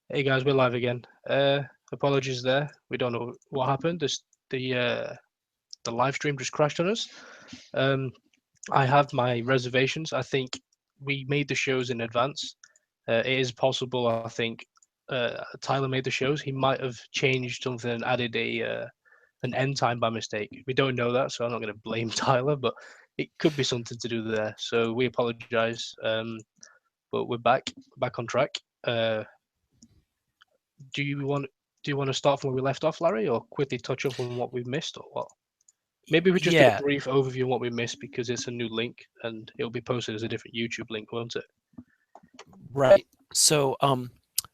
Hey guys, we're live again. Apologies there. We don't know what happened. The live stream just crashed on us. Um, I have my reservations. I think we made the shows in advance. It is possible. I think Tyler made the shows. He might have changed something and added an end time by mistake. We don't know that, so I'm not going to blame Tyler, but it could be something to do there. So we apologize. But we're back on track. do you want do you want to start from where we left off, Larry, or quickly touch up on what we've missed, or what? Maybe we just do a Yeah, brief overview of what we missed because it's a new link and it'll be posted as a different YouTube link, won't it? right. So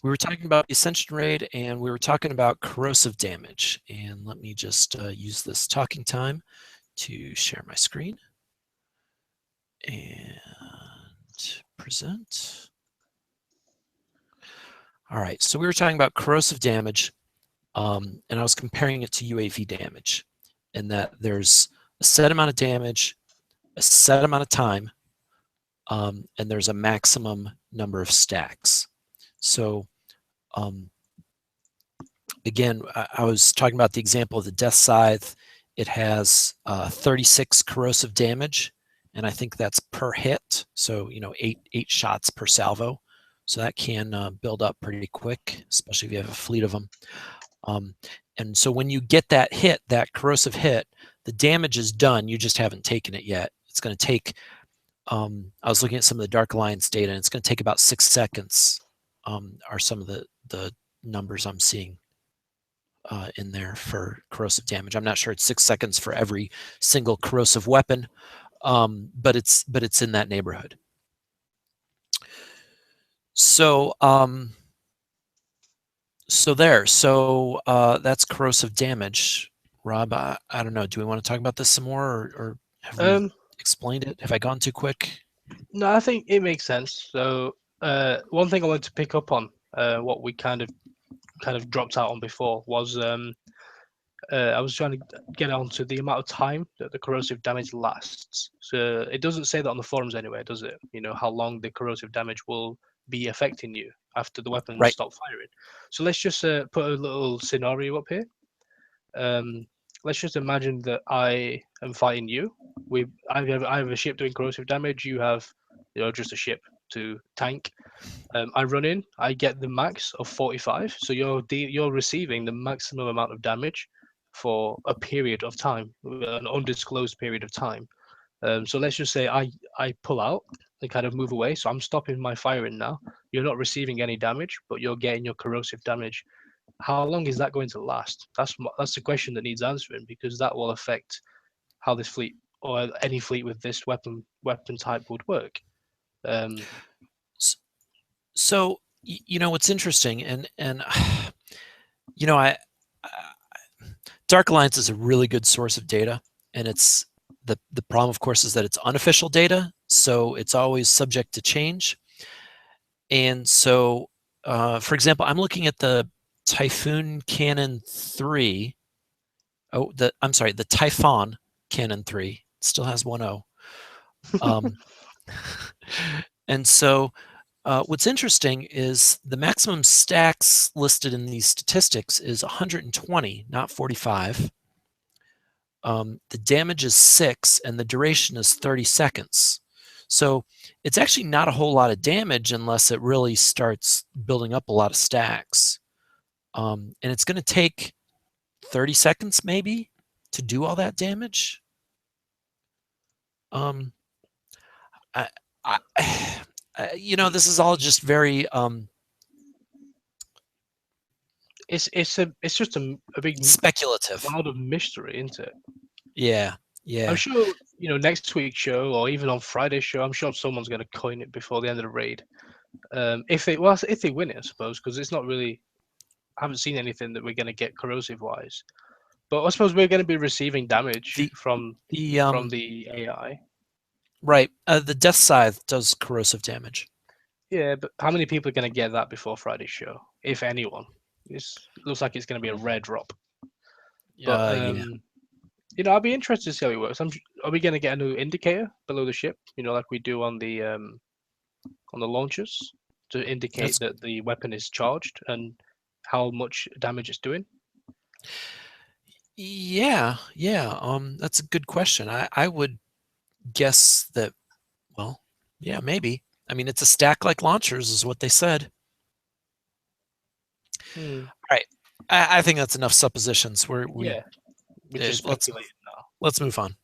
we were talking about the Ascension raid, and we were talking about corrosive damage. And let me just use this talking time to share my screen and present. All right, so we were talking about corrosive damage, and I was comparing it to UAV damage, and that there's a set amount of damage, a set amount of time, and there's a maximum number of stacks. So again, I was talking about the example of the Death Scythe. It has 36 corrosive damage, and I think that's per hit. So, eight shots per salvo. So that can build up pretty quick, especially if you have a fleet of them. And so when you get that hit, that corrosive hit, the damage is done. You just haven't taken it yet. It's going to take, I was looking at some of the Dark Alliance data, and it's going to take about 6 seconds are some of the numbers I'm seeing in there for corrosive damage. I'm not sure it's 6 seconds for every single corrosive weapon, but it's in that neighborhood. So that's corrosive damage. Rob, I don't know. Do we want to talk about this some more, or have we explained it? Have I gone too quick? No, I think it makes sense. So one thing I wanted to pick up on, what we kind of dropped out on before, was I was trying to get onto the amount of time that the corrosive damage lasts. So it doesn't say that on the forums anyway, does it? How long the corrosive damage will be affecting you after the weapons Right. stop firing. So let's just put a little scenario up here. Um, let's just imagine that I am fighting you. I have a ship doing corrosive damage. You have, just a ship to tank. I run in. I get the max of 45. So you're receiving the maximum amount of damage for a period of time, an undisclosed period of time. So let's just say I pull out and kind of move away. So I'm stopping my firing now. You're not receiving any damage, but you're getting your corrosive damage. How long is that going to last? That's the question that needs answering, because that will affect how this fleet or any fleet with this weapon type would work. So what's interesting, and I Dark Alliance is a really good source of data, and it's the problem, of course, is that it's unofficial data, so it's always subject to change. And so, for example, I'm looking at the Typhoon Cannon 3. Oh, I'm sorry, the Typhon Cannon 3. It still has 1 O. And so what's interesting is the maximum stacks listed in these statistics is 120, not 45. The damage is 6, and the duration is 30 seconds. So it's actually not a whole lot of damage unless it really starts building up a lot of stacks. And it's going to take 30 seconds maybe to do all that damage. This is all just very it's just a big speculative. cloud of mystery, isn't it? Yeah. I'm sure next week's show or even on Friday's show, I'm sure someone's going to coin it before the end of the raid. If they win it, I suppose, because it's not really. I haven't seen anything that we're going to get corrosive wise, but I suppose we're going to be receiving damage from the AI. Right. The Death Scythe does corrosive damage. Yeah, but how many people are going to get that before Friday's show? If anyone, it looks like it's going to be a rare drop. But I'll be interested to see how it works. Are we going to get a new indicator below the ship? Like we do on the launchers, to indicate that the weapon is charged and how much damage it's doing? Yeah. That's a good question. I would guess that, well, yeah, maybe. I mean, it's a stack like launchers is what they said. Hmm. Right. I think that's enough suppositions. We're just speculating now. let's move on.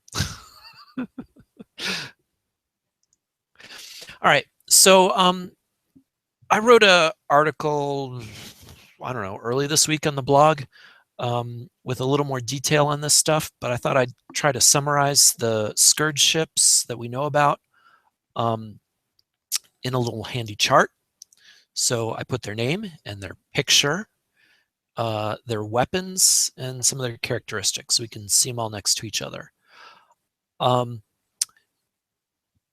All right. So I wrote a article, I don't know, early this week on the blog with a little more detail on this stuff, but I thought I'd try to summarize the Scourge ships that we know about in a little handy chart. So I put their name and their picture, their weapons, and some of their characteristics so we can see them all next to each other.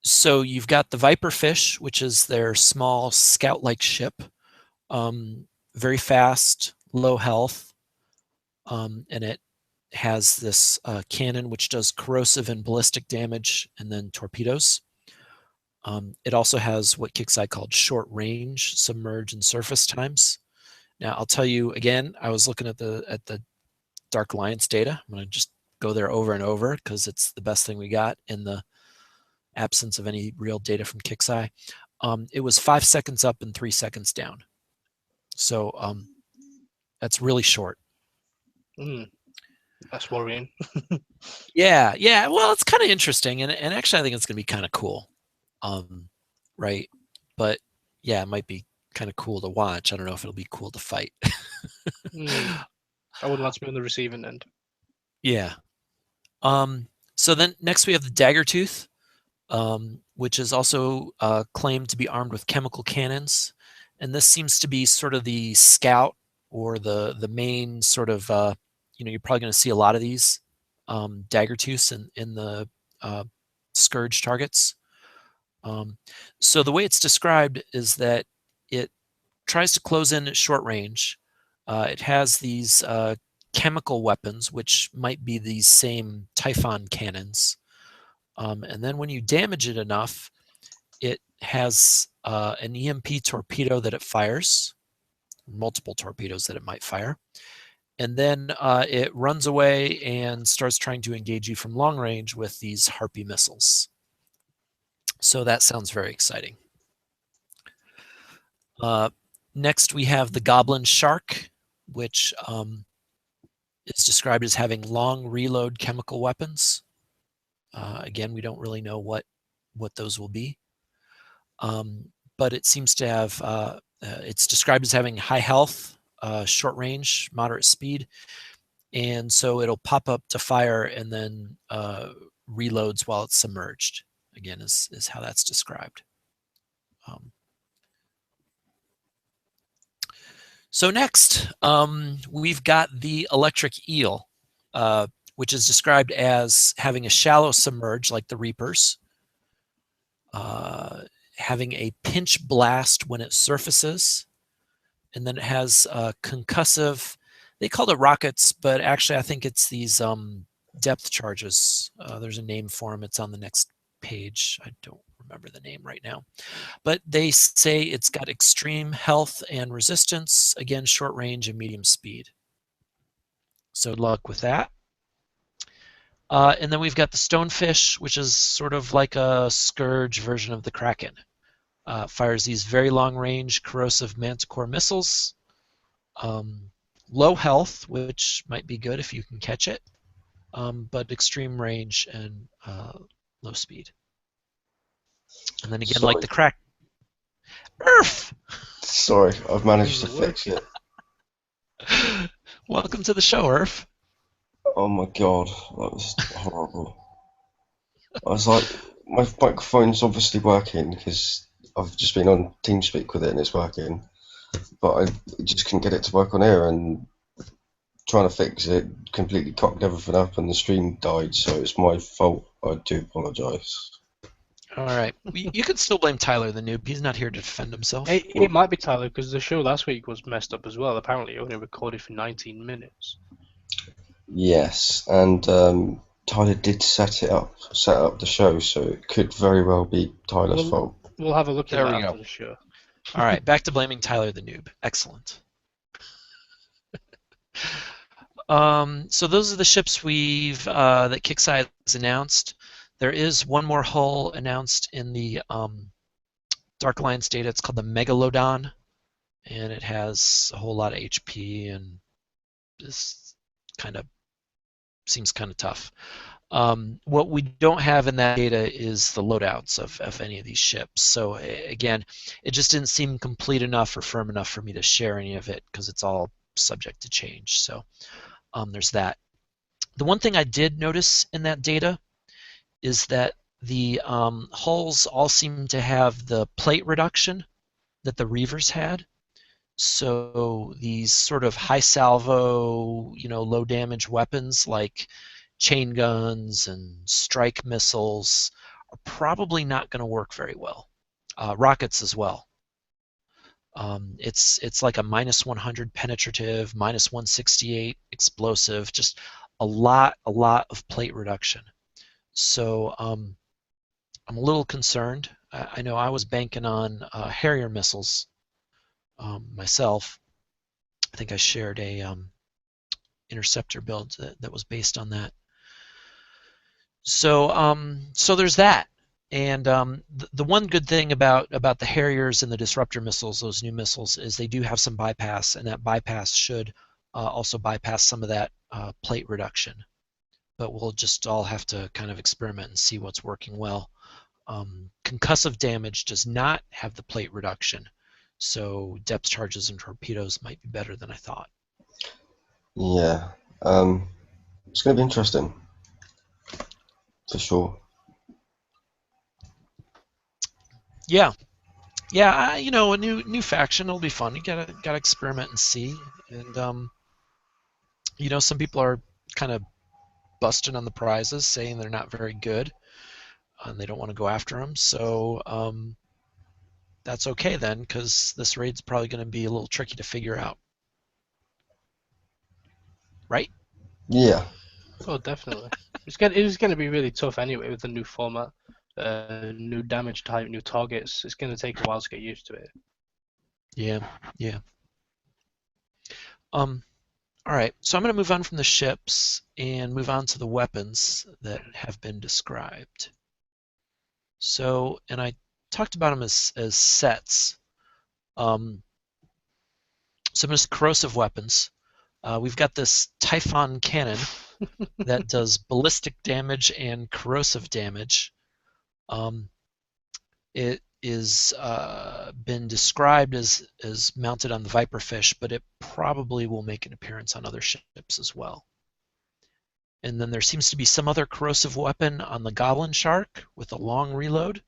So you've got the Viperfish, which is their small scout-like ship, very fast, low health, and it has this cannon which does corrosive and ballistic damage, and then torpedoes. It also has what Kixeye called short range, submerge, and surface times. Now I'll tell you again, I was looking at the Dark Alliance data. I'm going to just go there over and over because it's the best thing we got in the absence of any real data from Kixeye. It was 5 seconds up and 3 seconds down. So that's really short. That's worrying. Yeah. Well, it's kind of interesting, and actually, I think it's going to be kind of cool, right? But yeah, it might be kind of cool to watch. I don't know if it'll be cool to fight. I wouldn't like to be on the receiving end. Yeah. So then next we have the Daggertooth, which is also claimed to be armed with chemical cannons, and this seems to be sort of the scout or the main sort of you're probably going to see a lot of these Daggertooths in the Scourge targets. So the way it's described is that it tries to close in at short range. It has these chemical weapons, which might be these same Typhon cannons. And then when you damage it enough, it has an EMP torpedo that it fires, multiple torpedoes that it might fire. And then it runs away and starts trying to engage you from long range with these Harpy missiles. So that sounds very exciting. Next, we have the Goblin Shark, which is described as having long reload chemical weapons. Again, we don't really know what those will be. But it seems to have, it's described as having high health, short range, moderate speed. And so it'll pop up to fire and then reloads while it's submerged, again, is how that's described. So next, we've got the Electric Eel, which is described as having a shallow submerge like the Reapers, having a pinch blast when it surfaces, and then it has concussive, they called it rockets, but actually I think it's these depth charges. There's a name for them. It's on the next page. I don't remember the name right now. But they say it's got extreme health and resistance, again, short range and medium speed. So good luck with that. And then we've got the Stonefish, which is sort of like a Scourge version of the Kraken. Fires these very long-range corrosive manticore missiles. Low health, which might be good if you can catch it, but extreme range and low speed. And then again, like the Kraken. Earth! Sorry, I've managed to fix it. Welcome to the show, Earth. Oh my god, that was horrible. I was like, my microphone's obviously working because I've just been on TeamSpeak with it and it's working, but I just couldn't get it to work on air, and trying to fix it completely cocked everything up and the stream died, so it's my fault. I do apologise. All right. You can still blame Tyler, the noob. He's not here to defend himself. It might be Tyler, because the show last week was messed up as well. Apparently, it only recorded for 19 minutes. Yes, and Tyler did set up the show, so it could very well be Tyler's fault. We'll have a look at There that we after go. the show. All right, back to blaming Tyler the noob. Excellent. So those are the ships that Kixeye has announced. There is one more hull announced in the Dark Alliance data. It's called the Megalodon, and it has a whole lot of HP and this kind of seems kind of tough. What we don't have in that data is the loadouts of any of these ships. So again, it just didn't seem complete enough or firm enough for me to share any of it because it's all subject to change. So there's that. The one thing I did notice in that data is that the hulls all seem to have the plate reduction that the Reavers had. So these sort of high salvo, low damage weapons like chain guns and strike missiles are probably not going to work very well. Rockets as well. It's like a -100 penetrative, -168 explosive, just a lot of plate reduction. So I'm a little concerned. I know I was banking on Harrier missiles myself. I think I shared a interceptor build that was based on that. So there's that. And the one good thing about the Harriers and the Disruptor missiles, those new missiles, is they do have some bypass, and that bypass should also bypass some of that plate reduction. But we'll just all have to kind of experiment and see what's working well. Concussive damage does not have the plate reduction, so depth charges and torpedoes might be better than I thought. Yeah, it's going to be interesting, for sure. Yeah, a new faction. It'll be fun. You gotta experiment and see. And some people are kind of busting on the prizes, saying they're not very good, and they don't want to go after them. So that's okay then, because this raid's probably going to be a little tricky to figure out, right? Yeah. Oh, definitely. It's going to be really tough anyway with the new format, new damage type, new targets. It's going to take a while to get used to it. Yeah. All right, so I'm going to move on from the ships and move on to the weapons that have been described. So, and I talked about them as sets. Some just corrosive weapons. We've got this Typhon cannon that does ballistic damage and corrosive damage. It is been described as mounted on the Viperfish, but it probably will make an appearance on other ships as well. And then there seems to be some other corrosive weapon on the Goblin Shark with a long reload.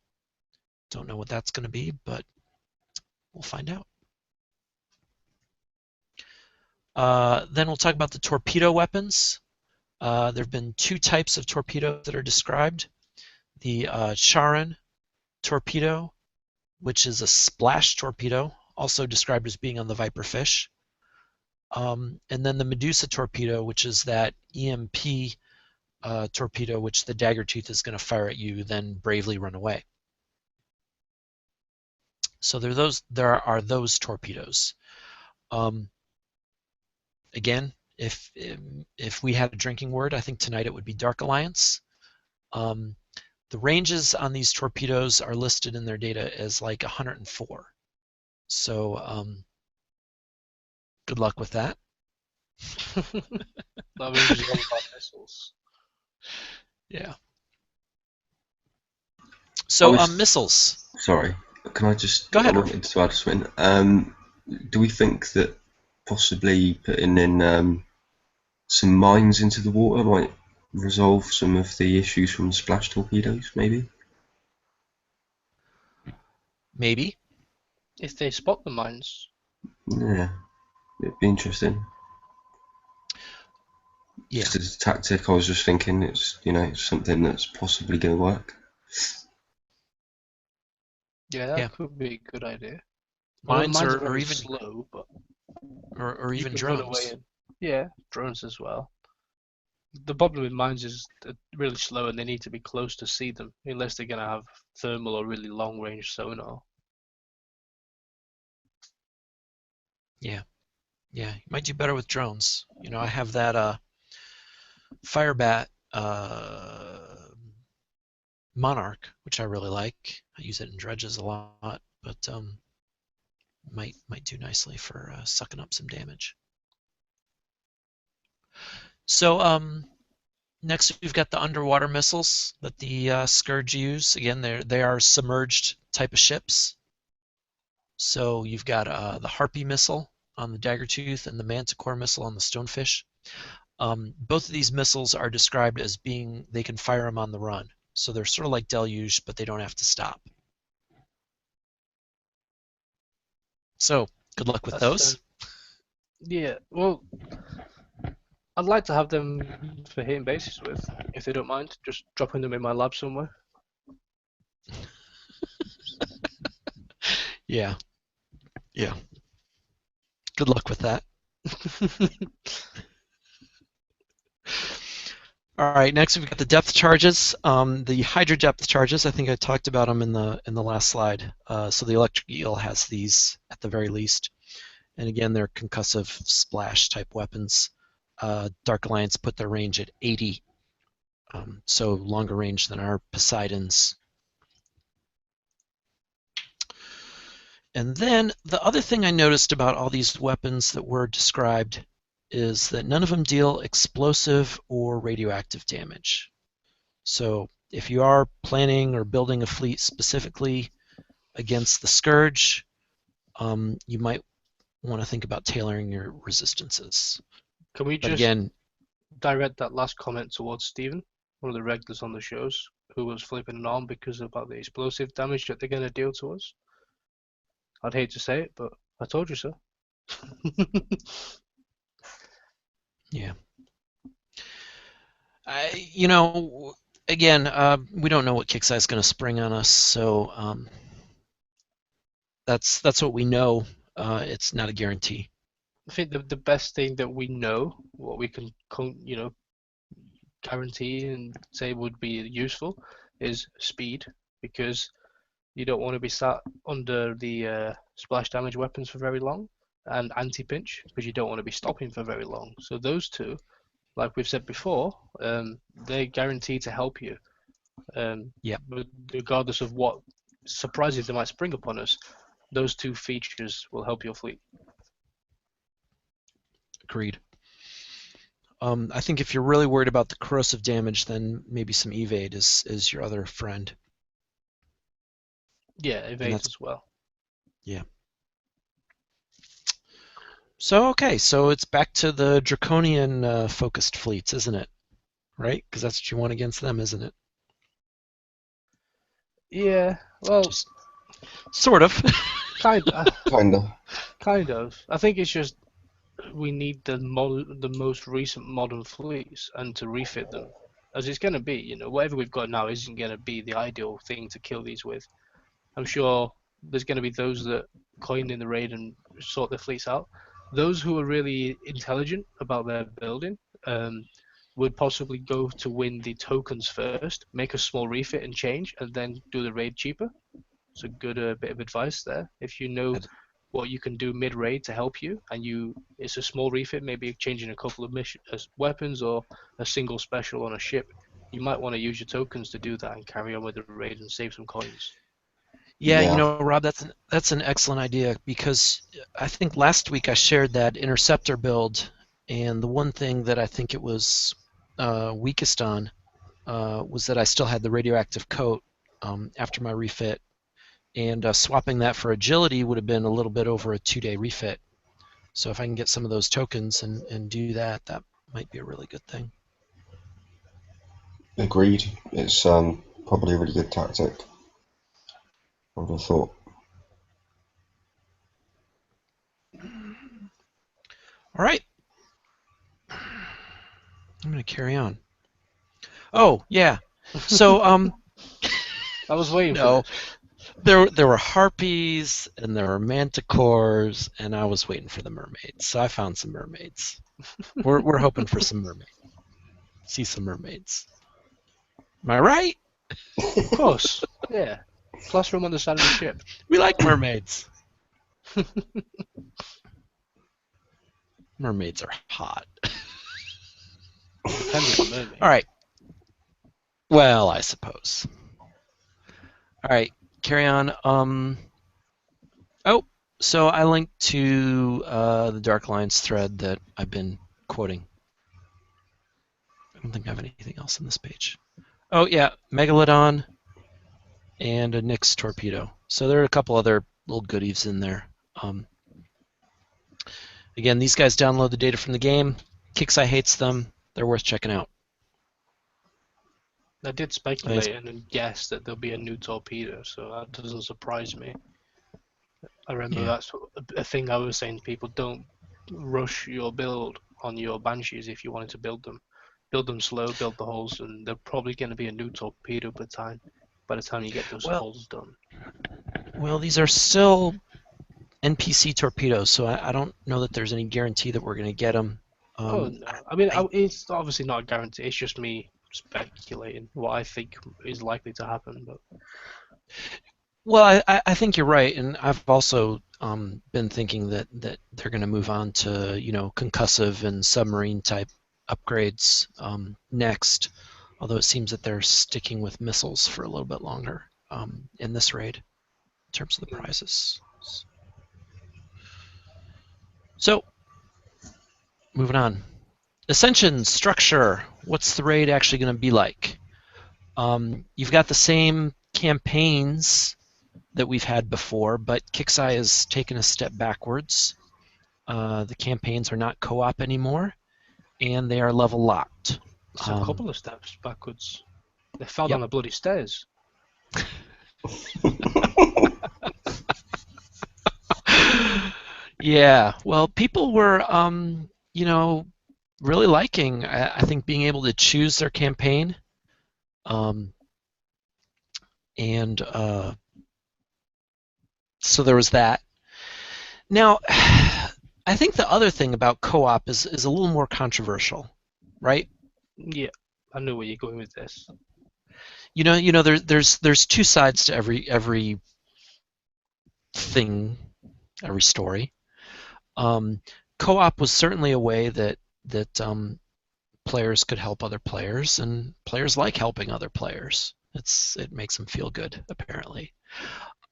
Don't know what that's going to be, but we'll find out. Then we'll talk about the torpedo weapons. There have been two types of torpedoes that are described. The Charon torpedo, which is a splash torpedo, also described as being on the Viperfish. And then the Medusa torpedo, which is that EMP torpedo, which the dagger tooth is going to fire at you, then bravely run away. So there are those torpedoes. Again, if we had a drinking word, I think tonight it would be Dark Alliance. The ranges on these torpedoes are listed in their data as like 104. So good luck with that. That means it's all about missiles. Yeah. So missiles. Sorry, can I just? Go ahead. I wanted to add something. Do we think that possibly putting in some mines into the water might resolve some of the issues from splash torpedoes? Maybe. Maybe. If they spot the mines. Yeah, it'd be interesting. Yeah. Just as a tactic, I was just thinking it's something that's possibly going to work. Yeah, that could be a good idea. Mines are or very even slow, but or even you can run drones. away yeah, drones as well. The problem with mines is they're really slow and they need to be close to see them, unless they're going to have thermal or really long range sonar. Yeah, you might do better with drones. You know, I have that Firebat Monarch, which I really like. I use it in dredges a lot, but might do nicely for sucking up some damage. So next we've got the underwater missiles that the Scourge use. Again, they are submerged type of ships. So you've got the Harpy missile on the Daggertooth and the Manticore missile on the Stonefish. Both of these missiles are described as being, they can fire them on the run. So they're sort of like Deluge, but they don't have to stop. So good luck with those. Yeah, well, I'd like to have them for hitting bases with, if they don't mind, just dropping them in my lab somewhere. Yeah. Good luck with that. All right, next we've got the depth charges. The Hydra depth charges, I think I talked about them in the last slide. So the Electric Eel has these at the very least. And again, they're concussive splash type weapons. Dark Alliance put their range at 80, so longer range than our Poseidons. And then the other thing I noticed about all these weapons that were described is that none of them deal explosive or radioactive damage. So if you are planning or building a fleet specifically against the Scourge, you might want to think about tailoring your resistances. Can we But just again, direct that last comment towards Stephen, one of the regulars on the shows, who was flipping an arm because about the explosive damage that they're going to deal to us? I'd hate to say it, but I told you so. yeah. You know, again, we don't know what Kixeye is going to spring on us, so that's what we know. It's not a guarantee. I think the best thing that we know, what we can guarantee and say would be useful, is speed, because you don't want to be sat under the splash damage weapons for very long, and anti-pinch, because you don't want to be stopping for very long. So those two, like we've said before, they're guaranteed to help you. Yeah. Regardless of what surprises they might spring upon us, those two features will help your fleet. Agreed. I think if you're really worried about the corrosive damage, then maybe some evade is your other friend. Yeah, evade as well. Yeah. So okay, so it's back to the draconian focused fleets, isn't it? Right? Because that's what you want against them, isn't it? Yeah. Well, just sort of. Kinda. Kind of. I think it's just we need the most recent modern fleets and to refit them, as it's going to be. You know, whatever we've got now isn't going to be the ideal thing to kill these with. I'm sure there's going to be those that coin in the raid and sort their fleets out. Those who are really intelligent about their building would possibly go to win the tokens first, make a small refit and change, and then do the raid cheaper. It's a good bit of advice there. If you know what you can do mid-raid to help you, and it's a small refit, maybe changing a couple of weapons or a single special on a ship, you might want to use your tokens to do that and carry on with the raid and save some coins. Yeah, you know, Rob, that's an excellent idea, because I think last week I shared that interceptor build, and the one thing that I think it was weakest on was that I still had the radioactive coat after my refit, and swapping that for agility would have been a little bit over a 2-day refit. So if I can get some of those tokens and do that, that might be a really good thing. Agreed. It's probably a really good tactic, I would have thought. All right. I'm going to carry on. Oh, yeah. So I was waiting for this. There were harpies and there were manticores, and I was waiting for the mermaids. So I found some mermaids. We're hoping for some mermaids. See some mermaids. Am I right? Of course. Yeah. Classroom on the side of the ship. We like mermaids. Mermaids are hot. Depends on the mermaid. All right. Well, I suppose. All right, carry on. Oh, so I linked to the Dark Alliance thread that I've been quoting. I don't think I have anything else on this page. Oh yeah, Megalodon and a Nyx torpedo. So there are a couple other little goodies in there. Again, these guys download the data from the game. Kixeye hates them. They're worth checking out. I did speculate and guess that there'll be a new torpedo, so that doesn't surprise me. I remember that's a thing I was saying to people: don't rush your build on your Banshees if you wanted to build them. Build them slow, build the holes, and they're probably going to be a new torpedo by the time you get those holes done. Well, these are still NPC torpedoes, so I don't know that there's any guarantee that we're going to get them. Oh no! I mean, it's obviously not a guarantee. It's just me speculating what I think is likely to happen. But well, I think you're right, and I've also been thinking that they're going to move on to concussive and submarine type upgrades next. Although it seems that they're sticking with missiles for a little bit longer in this raid in terms of the prizes. So, moving on. Ascension Structure. What's the raid actually going to be like? You've got the same campaigns that we've had before, but Kixeye has taken a step backwards. The campaigns are not co-op anymore, and they are level locked. It's a couple of steps backwards. They fell down the bloody stairs. Yeah, well, people were, really liking, I think, being able to choose their campaign. So there was that. Now, I think the other thing about co-op is a little more controversial, right? Yeah, I know where you're going with this. There's two sides to every thing, every story. Co-op was certainly a way that players could help other players, and players like helping other players. It makes them feel good, apparently.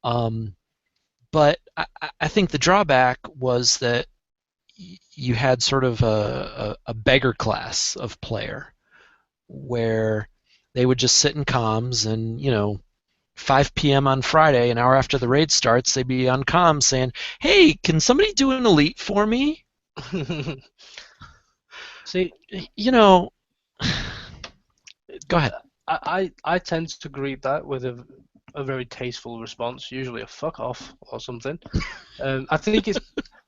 But I think the drawback was that you had sort of a beggar class of player where they would just sit in comms and 5 p.m. on Friday, an hour after the raid starts, they'd be on comms saying, "Hey, can somebody do an elite for me?" See, go ahead. I tend to greet that with a very tasteful response, usually a fuck off or something. I think it's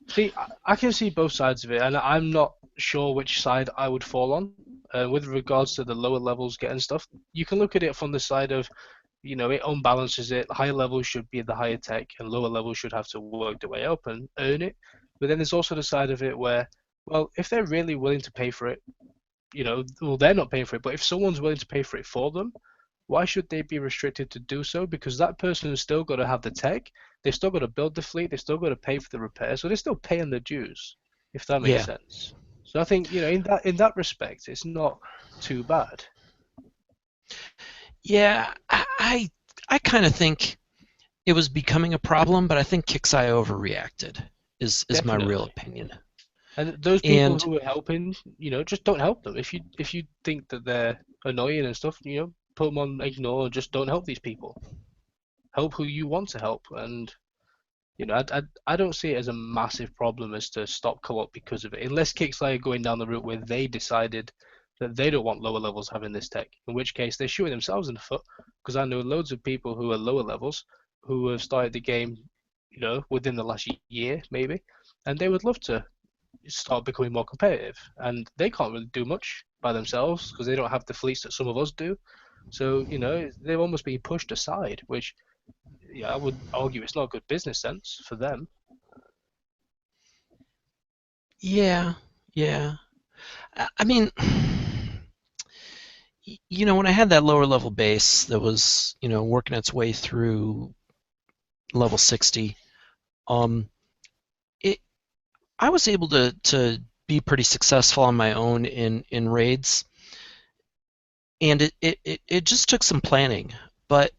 see, I can see both sides of it, and I'm not sure which side I would fall on. With regards to the lower levels getting stuff, you can look at it from the side of, it unbalances it. Higher levels should be the higher tech, and lower levels should have to work their way up and earn it. But then there's also the side of it where, well, if they're really willing to pay for it, well, they're not paying for it, but if someone's willing to pay for it for them, why should they be restricted to do so? Because that person has still got to have the tech, they've still got to build the fleet, they've still got to pay for the repairs, so they're still paying the dues, if that makes sense. So I think, in that respect, it's not too bad. Yeah, I kind of think it was becoming a problem, but I think Kixeye overreacted. Is my real opinion. And those people who are helping, just don't help them. If you think that they're annoying and stuff, put them on ignore. Just don't help these people. Help who you want to help, and I don't see it as a massive problem as to stop co-op because of it, unless Kixeye are going down the route where they decided that they don't want lower levels having this tech, in which case they're shooting themselves in the foot, because I know loads of people who are lower levels who have started the game, within the last year maybe, and they would love to start becoming more competitive, and they can't really do much by themselves because they don't have the fleets that some of us do. So they're almost being pushed aside, which I would argue it's not a good business sense for them. Yeah. I mean, when I had that lower level base that was, working its way through level 60, I was able to be pretty successful on my own in raids, and it just took some planning. But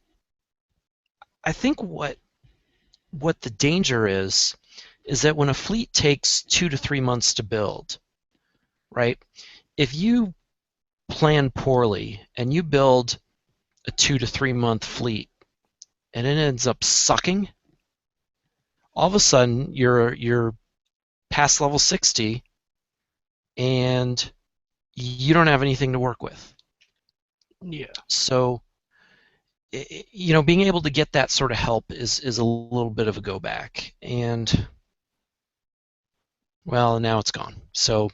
I think what the danger is that when a fleet takes 2 to 3 months to build, right? If you plan poorly and you build a 2 to 3 month fleet and it ends up sucking, all of a sudden you're past level 60 and you don't have anything to work with. Yeah. So, you know, being able to get that sort of help is a little bit of a go back. And, well, now it's gone. So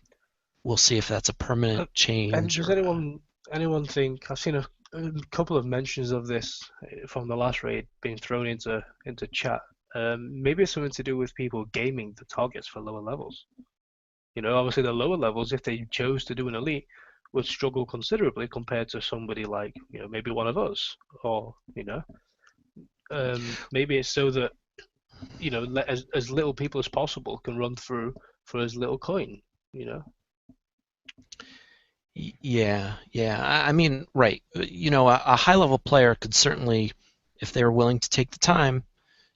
we'll see if that's a permanent change. And does anyone think, I've seen a couple of mentions of this from the last raid being thrown into chat. Maybe it's something to do with people gaming the targets for lower levels. You know, obviously the lower levels, if they chose to do an elite, would struggle considerably compared to somebody like, you know, maybe one of us, or, you know, maybe it's so that, you know, as little people as possible can run through for as little coin, you know. Yeah. I mean, right. You know, a high-level player could certainly, if they were willing to take the time,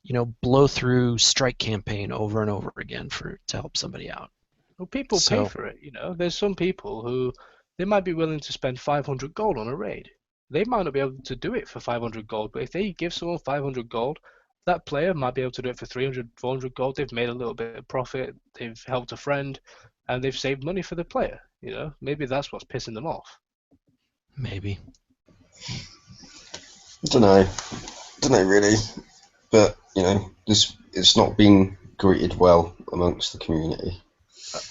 you know, blow through Strike Campaign over and over again to help somebody out. Well, people pay for it, you know. There's some people who they might be willing to spend 500 gold on a raid. They might not be able to do it for 500 gold, but if they give someone 500 gold, that player might be able to do it for 300, 400 gold. They've made a little bit of profit, they've helped a friend, and they've saved money for the player, you know. Maybe that's what's pissing them off. Maybe. I don't know really, but you know, it's not been greeted well amongst the community.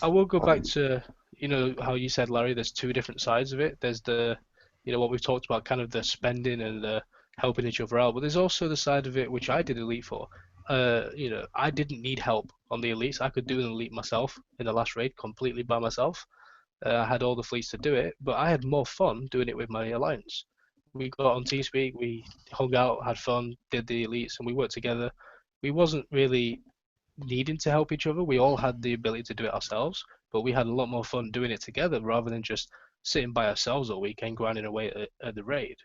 I will go back to, you know, how you said, Larry, there's two different sides of it. There's the, you know, what we've talked about, kind of the spending and the helping each other out, but there's also the side of it which I did elite for. You know, I didn't need help on the elites. I could do an elite myself in the last raid completely by myself. I had all the fleets to do it, but I had more fun doing it with my alliance. We got on TeamSpeak, we hung out, had fun, did the elites, and we worked together. We wasn't really needing to help each other. We all had the ability to do it ourselves, but we had a lot more fun doing it together rather than just sitting by ourselves all weekend grinding away at the raid.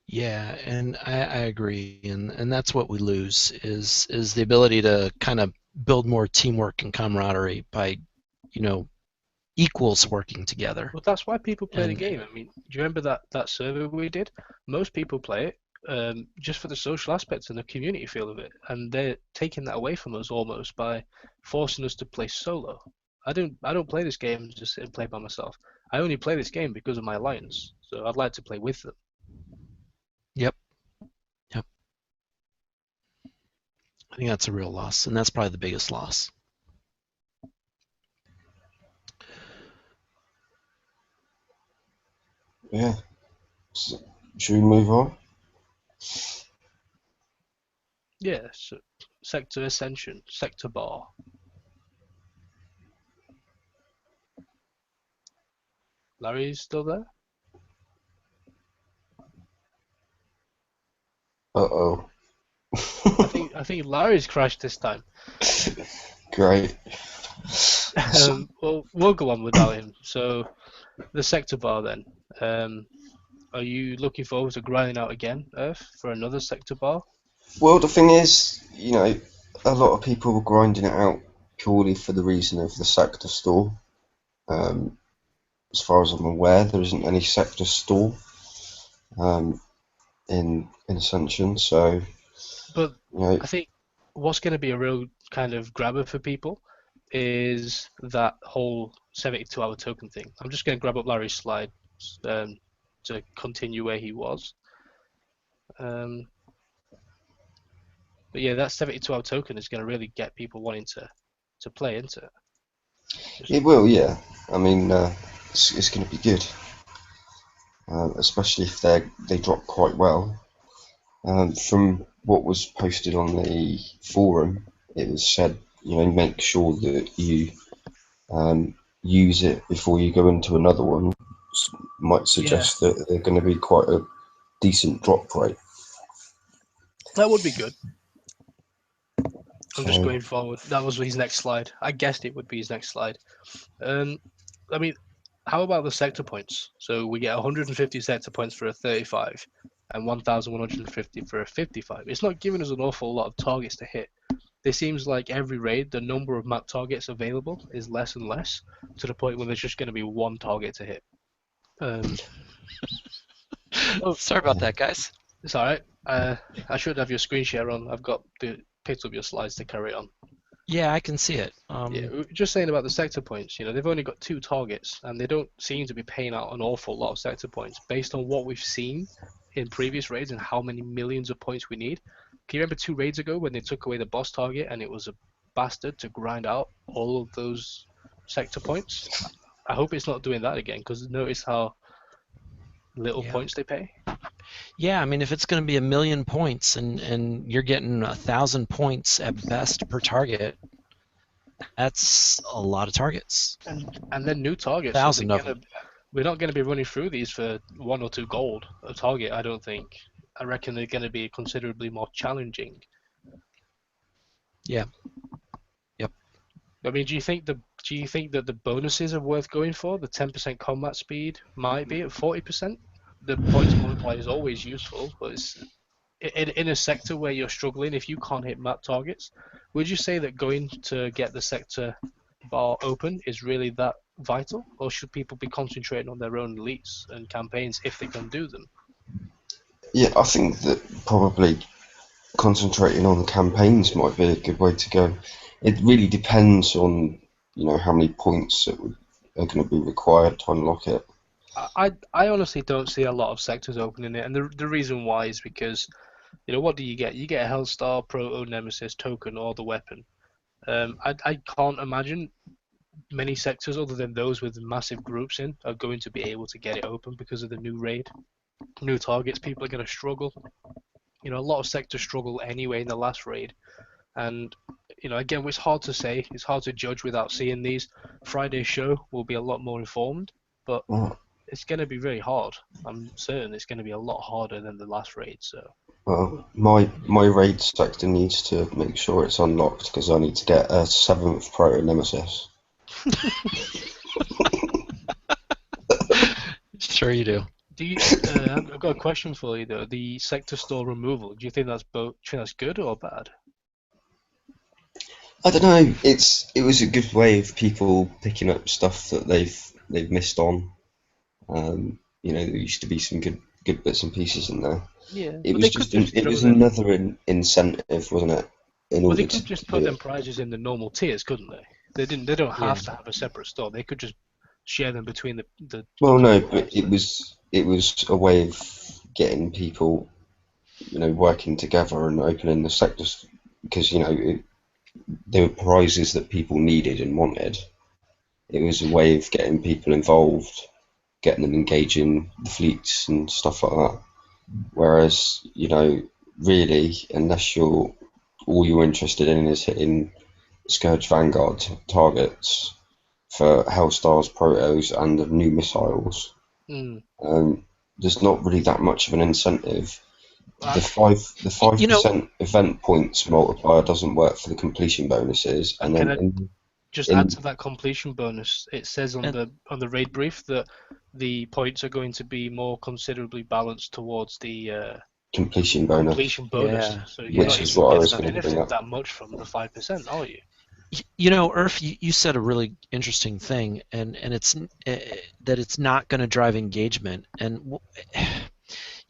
Yeah, and I agree, and that's what we lose is the ability to kind of build more teamwork and camaraderie by, you know, equals working together. Well, that's why people play the game. I mean, do you remember that survey we did? Most people play it just for the social aspects and the community feel of it, and they're taking that away from us almost by forcing us to play solo. I don't play this game just sit and play by myself. I only play this game because of my alliance, so I'd like to play with them. Yep. I think that's a real loss, and that's probably the biggest loss. Yeah. So, should we move on? Yeah, so Sector Ascension, Sector Bar. Larry's still there? Uh-oh. I think Larry's crashed this time. Great. Well, we'll go on without him. So, the Sector Bar then. Are you looking forward to grinding out again, Earth, for another Sector Bar? Well, the thing is, you know, a lot of people were grinding it out purely for the reason of the sector store. As far as I'm aware, there isn't any sector store in Ascension, so. But you know, I think what's going to be a real kind of grabber for people is that whole 72-hour token thing. I'm just going to grab up Larry's slide to continue where he was. But yeah, that 72-hour token is going to really get people wanting to play into it. It will, yeah. I mean, it's going to be good, especially if they drop quite well. From what was posted on the forum, it was said, you know, make sure that you use it before you go into another one. Might suggest that they're going to be quite a decent drop rate. That would be good. I'm just going forward. That was his next slide. I guessed it would be his next slide. I mean, how about the sector points? So we get 150 sector points for a 35 and 1,150 for a 55. It's not giving us an awful lot of targets to hit. It seems like every raid, the number of map targets available is less and less, to the point where there's just going to be one target to hit. Sorry about that, guys. It's all right. I should have your screen share on. I've got picked up your slides to carry on. Yeah, I can see it. Yeah, just saying about the sector points. They've only got 2 targets, and they don't seem to be paying out an awful lot of sector points based on what we've seen in previous raids and how many millions of points we need. Can you remember 2 raids ago when they took away the boss target and it was a bastard to grind out all of those sector points? I hope it's not doing that again, because notice how little points they pay. Yeah, I mean, if it's going to be 1 million points and you're getting 1,000 points at best per target, that's a lot of targets. And then new targets. 1,000 of them. We're not going to be running through these for 1 or 2 gold a target, I don't think. I reckon they're going to be considerably more challenging. Yeah. Yep. I mean, do you think that the bonuses are worth going for? The 10% combat speed might be at 40%. The points multiplier is always useful, but it's in a sector where you're struggling. If you can't hit map targets, would you say that going to get the sector bar open is really that vital, or should people be concentrating on their own elites and campaigns if they can do them? Yeah, I think that probably concentrating on campaigns might be a good way to go. It really depends on how many points that are going to be required to unlock it. I honestly don't see a lot of sectors opening it, and the reason why is because what do you get? You get a Hellstar, Proto, Nemesis, token, or the weapon. I can't imagine many sectors other than those with massive groups in are going to be able to get it open because of the new raid, new targets. People are going to struggle. A lot of sectors struggle anyway in the last raid, and again, it's hard to say. It's hard to judge without seeing these. Friday's show will be a lot more informed, but it's going to be very hard. I'm certain it's going to be a lot harder than the last raid. So. Well, my raid sector needs to make sure it's unlocked because I need to get a 7th Proto Nemesis. Sure you do. I've got a question for you though. The sector store removal. Do you think that's good or bad? I don't know. It was a good way of people picking up stuff that they've missed on. There used to be some good bits and pieces in there. Yeah. It was another incentive, wasn't it? They could just put them prizes in the normal tiers, couldn't they? They don't have to have a separate store. They could just share them between the. Well, no, but it was a way of getting people, working together and opening the sectors because they were prizes that people needed and wanted. It was a way of getting people involved, getting them engaging the fleets and stuff like that. Whereas, really, unless all you're interested in is hitting Scourge Vanguard targets for Hellstars, Protos, and the new missiles, there's not really that much of an incentive. The 5% event points multiplier doesn't work for the completion bonuses, and then add to that completion bonus. It says on the raid brief that the points are going to be more considerably balanced towards the completion bonus. Yeah. So which is what I was going to bring up. That much from the 5%, are you? Irf, you said a really interesting thing, and it's that it's not going to drive engagement. And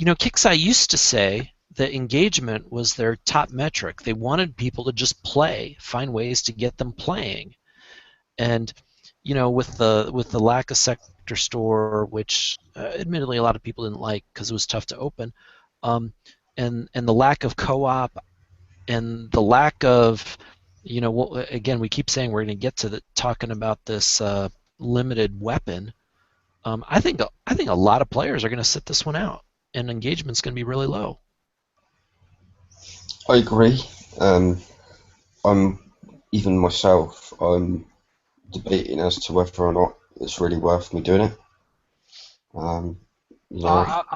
Kixeye used to say that engagement was their top metric. They wanted people to just play, find ways to get them playing. And with the lack of sector store, which admittedly a lot of people didn't like because it was tough to open, and the lack of co-op, and the lack of again, we keep saying we're going to get to talking about this limited weapon. I think a lot of players are going to sit this one out, and engagement's going to be really low. I agree. I'm debating as to whether or not it's really worth me doing it. I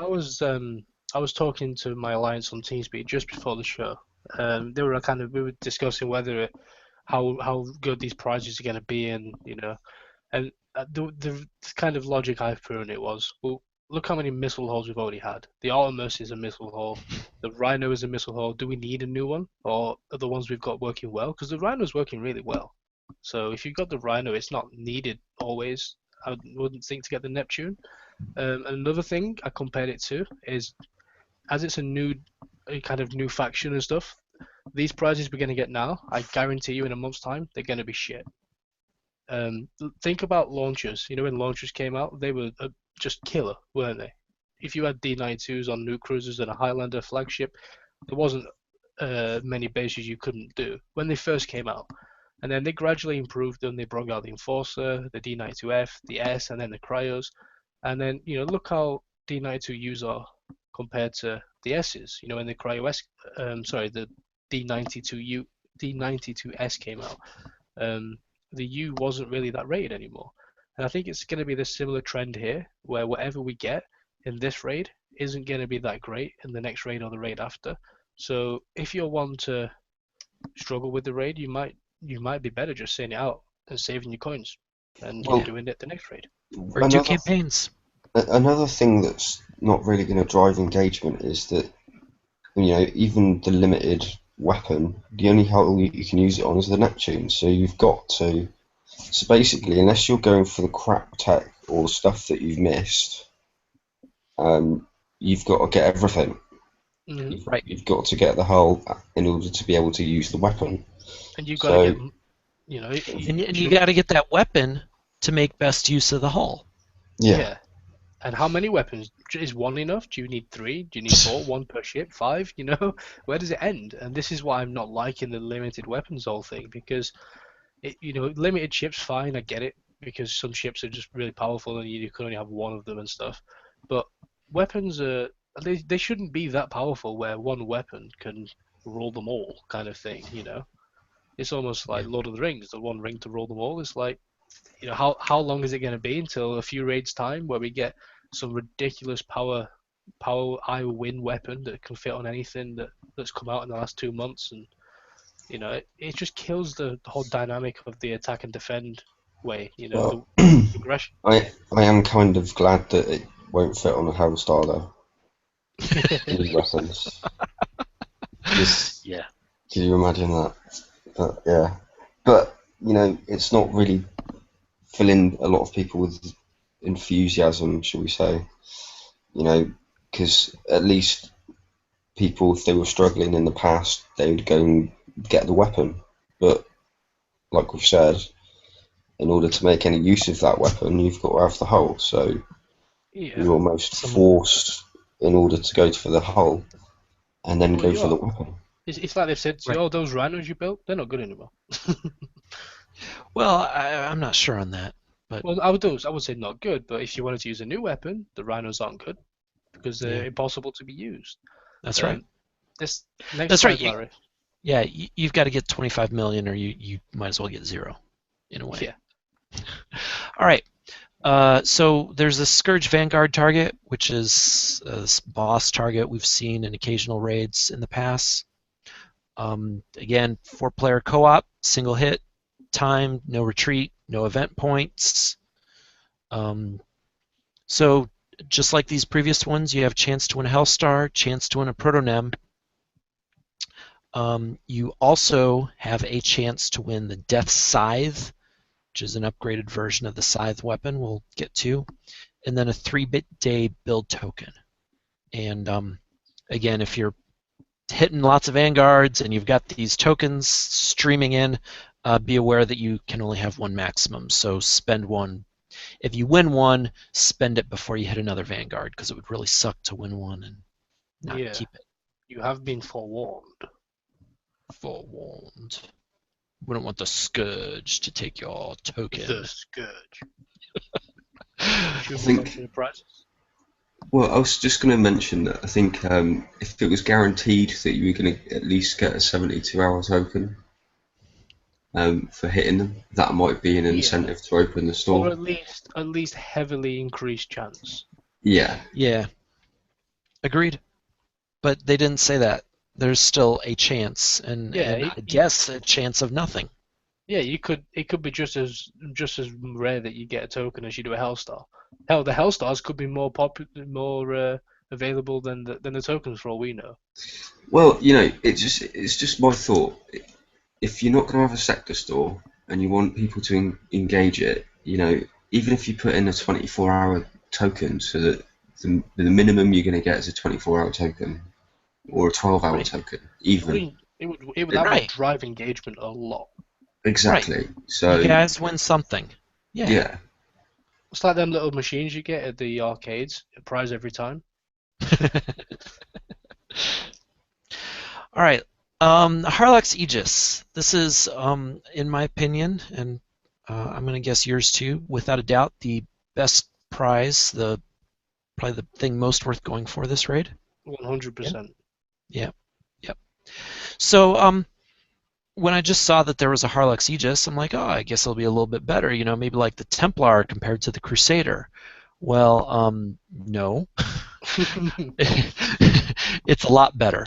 was talking to my alliance on TeamSpeak just before the show, They were we were discussing whether how good these prizes are going to be, and and the kind of logic I put on it was, well, look how many missile hulls we've already had. The Artemis is a missile hull. The Rhino is a missile hull. Do we need a new one, or are the ones we've got working well? Because the Rhino is working really well. So if you've got the Rhino, it's not needed always. I wouldn't think to get the Neptune. Another thing I compared it to is, as it's a kind of new faction and stuff, these prizes we're going to get now, I guarantee you in a month's time, they're going to be shit. Think about launchers. When launchers came out, they were just killer, weren't they? If you had D92s on new cruisers and a Highlander flagship, there wasn't many bases you couldn't do when they first came out. And then they gradually improved them. They brought out the Enforcer, the D92F, the S, and then the Cryos. And then, look how D92Us are compared to the S's. When the Cryo S, the D92S came out, the U wasn't really that rated anymore. And I think it's going to be the similar trend here, where whatever we get in this raid isn't going to be that great in the next raid or the raid after. So if you're one to struggle with the raid, you might be better just sitting it out and saving your coins and doing it the next raid. Or do campaigns. Another thing that's not really going to drive engagement is that, even the limited weapon, the only hull you can use it on is the Neptune. So you've got to. So basically, unless you're going for the crap tech or the stuff that you've missed, you've got to get everything. Mm-hmm. Right. You've got to get the hull in order to be able to use the weapon. And you've got to get, and you got to get that weapon to make best use of the hull. Yeah. And how many weapons? Is one enough? Do you need 3? Do you need 4? 1 per ship? 5? Where does it end? And this is why I'm not liking the limited weapons whole thing, because limited ships, fine, I get it, because some ships are just really powerful and you can only have one of them and stuff. But weapons they shouldn't be that powerful where one weapon can rule them all, kind of thing. It's almost like Lord of the Rings, the one ring to rule them all. It's like, how long is it going to be until a few raids time where we get some ridiculous power I win weapon that can fit on anything that's come out in the last 2 months, and it just kills the whole dynamic of the attack and defend way. Well, the progression. I am kind of glad that it won't fit on a Hellstar though. These weapons. Yeah. Can you imagine that? But yeah, but it's not really filling a lot of people with enthusiasm, shall we say? Because at least people, if they were struggling in the past, they would go and get the weapon. But like we've said, in order to make any use of that weapon, you've got to have the hull. So you're almost forced in order to go for the hull and then go for the weapon. It's like they've said, those rhinos you built, they're not good anymore. Well, I'm not sure on that. But well, I would say not good, but if you wanted to use a new weapon, the rhinos aren't good because they're impossible to be used. That's right. That's right. Larry. You've got to get 25 million, or you might as well get 0, in a way. Yeah. All right. So there's a Scourge Vanguard target, which is a boss target we've seen in occasional raids in the past. Again, 4-player co-op, single hit, time, no retreat, no event points. So just like these previous ones, you have a chance to win a Hellstar, chance to win a Proto-Nem. You also have a chance to win the Death Scythe, which is an upgraded version of the Scythe weapon we'll get to, and then a 3-day build token. And again, if you're hitting lots of Vanguards and you've got these tokens streaming in, be aware that you can only have one maximum, so spend one. If you win one, spend it before you hit another Vanguard, because it would really suck to win one and not keep it. You have been forewarned. Forewarned. Wouldn't want the Scourge to take your token. The Scourge. I think. Well, I was just going to mention that I think if it was guaranteed that you were going to at least get a 72-hour token for hitting them, that might be an incentive to open the store. Or at least heavily increased chance. Yeah. Yeah. Agreed. But they didn't say that. there's still a chance, and Yeah, I guess a chance of nothing. yeah, it could be just as rare that you get a token as you do a Hellstar. Hell, the Hellstars could be more available than the tokens for all we know. Well, it's just my thought. If you're not going to have a sector store and you want people to engage it, even if you put in a 24-hour token, so that the minimum you're going to get is a 24-hour token or a 12-hour token, I even. mean, that would Right. drive engagement a lot. Exactly. So You guys win something. yeah. It's like them little machines you get at the arcades, a prize every time. All right. Harlock's Aegis. This is, in my opinion, and I'm going to guess yours too, without a doubt, the best prize, probably the thing most worth going for this raid. 100%. Yeah. Yep. So, when I just saw that there was a Harlock's Aegis, I'm like, oh, I guess it'll be a little bit better, maybe like the Templar compared to the Crusader. Well, no. It's a lot better.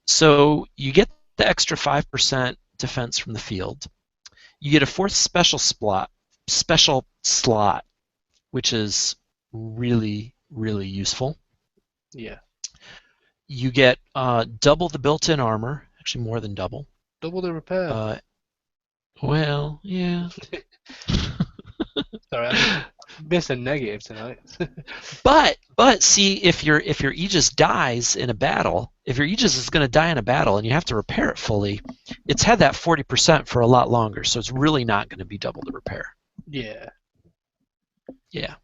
So you get the extra 5% defense from the field. You get a fourth special slot, which is really, really useful. Yeah. You get double the built-in armor, actually more than double. Double the repair. Well, yeah. Sorry, I'm missing negative tonight. But see, if your Aegis dies in a battle, if your Aegis is going to die in a battle and you have to repair it fully, it's had that 40% for a lot longer, so it's really not going to be double the repair. Yeah. Yeah.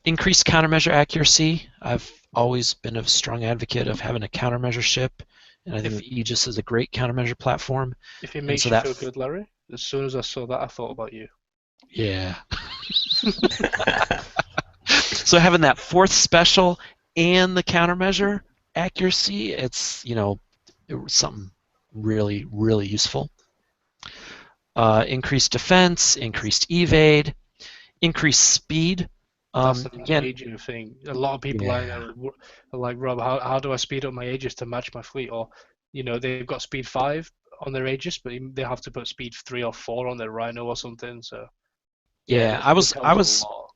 Increased countermeasure accuracy. I've always been a strong advocate of having a countermeasure ship, and I think the Aegis is a great countermeasure platform. If it makes you feel good, Larry, as soon as I saw that, I thought about you. Yeah. So having that fourth special and the countermeasure accuracy, it's something really, really useful. Increased defense, increased evade, increased speed. That's a Again, major thing. A lot of people are like, Rob, how do I speed up my Aegis to match my fleet? Or, they've got speed 5 on their Aegis, but they have to put speed 3 or 4 on their Rhino or something. So yeah, I was a lot.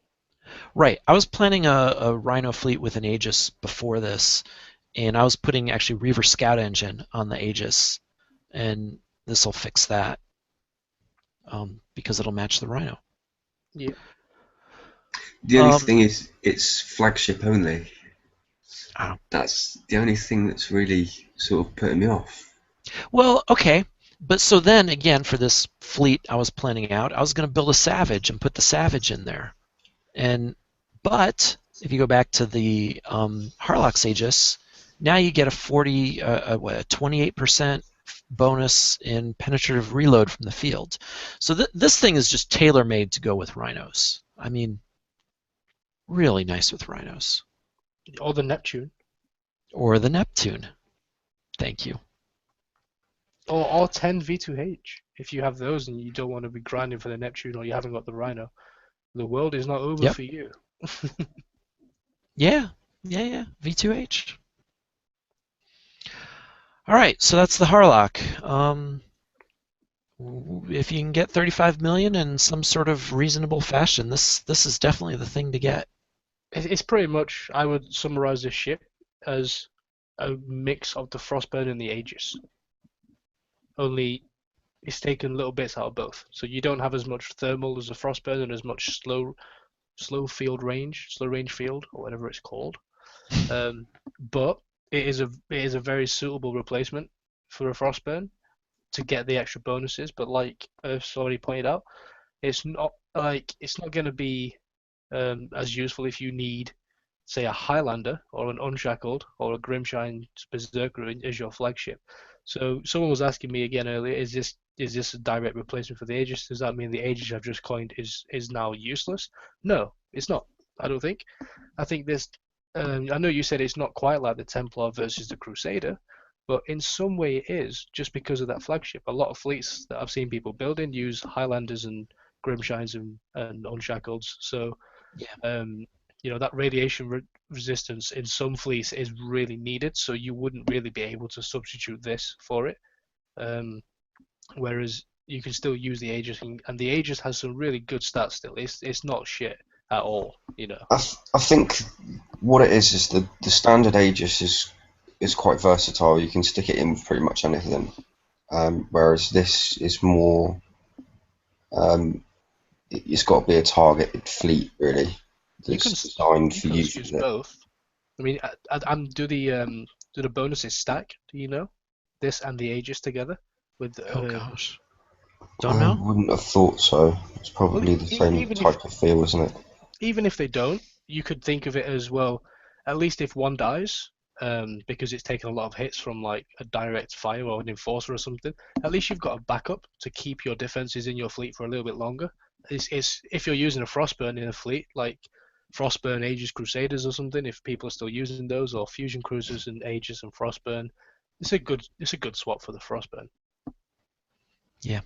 right. I was planning a Rhino fleet with an Aegis before this, and I was putting actually Reaver Scout Engine on the Aegis, and this will fix that because it'll match the Rhino. Yeah. The only thing is, it's flagship only. Oh. That's the only thing that's really sort of putting me off. Well, okay. But so then, again, for this fleet I was planning out, I was going to build a Savage and put the Savage in there. But if you go back to the Harlock's Aegis, now you get a 28% bonus in penetrative reload from the field. So this thing is just tailor-made to go with Rhinos. I mean, really nice with Rhinos. Or the Neptune. Or the Neptune. Thank you. Or 10 V2H. If you have those and you don't want to be grinding for the Neptune or you haven't got the Rhino, the world is not over for you. Yeah. V2H. All right, so that's the Harlock. If you can get 35 million in some sort of reasonable fashion, this is definitely the thing to get. It's pretty much, I would summarize this ship as a mix of the Frostburn and the Aegis. Only it's taken little bits out of both. So you don't have as much thermal as a Frostburn and as much slow range field, or whatever it's called. But it is a very suitable replacement for a Frostburn to get the extra bonuses. But like Earth's already pointed out, it's not going to be as useful if you need, say, a Highlander or an Unshackled or a Grimshine Berserker as your flagship. So someone was asking me again earlier, is this a direct replacement for the Aegis? Does that mean the Aegis I've just coined is now useless? No, it's not. I don't think. I think this. I know you said it's not quite like the Templar versus the Crusader, but in some way it is, just because of that flagship. A lot of fleets that I've seen people building use Highlanders and Grimshines and Unshackleds. So that radiation resistance in some fleets is really needed, so you wouldn't really be able to substitute this for it. Whereas you can still use the Aegis, and the Aegis has some really good stats still. It's not shit at all. I think what it is the standard Aegis is quite versatile. You can stick it in with pretty much anything. Whereas this is more, it's got to be a targeted fleet really. You can Designed for use it. both. I mean, do the bonuses stack? Do you know this and the Aegis together with? Oh gosh, don't know. I wouldn't have thought so. It's probably the same type of feel, isn't it? Even if they don't, you could think of it as, well, at least if one dies, because it's taken a lot of hits from like a direct fire or an enforcer or something, at least you've got a backup to keep your defenses in your fleet for a little bit longer. It's if you're using a Frostburn in a fleet, like Frostburn Aegis Crusaders or something, if people are still using those, or Fusion Cruisers and Aegis and Frostburn, it's a good swap for the Frostburn. Yeah.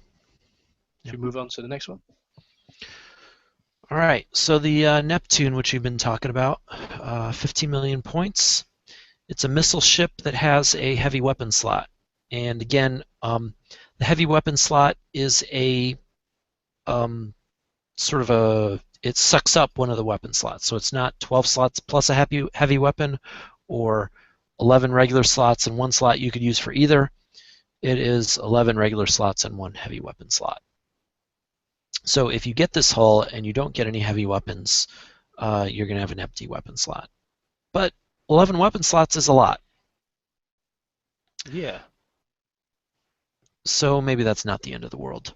Should we move on to the next one? All right, so the Neptune, which we've been talking about, 15 million points. It's a missile ship that has a heavy weapon slot. And again, the heavy weapon slot is a it sucks up one of the weapon slots. So it's not 12 slots plus a heavy weapon, or 11 regular slots and one slot you could use for either. It is 11 regular slots and one heavy weapon slot. So if you get this hull and you don't get any heavy weapons, you're going to have an empty weapon slot. But 11 weapon slots is a lot. Yeah. So maybe that's not the end of the world.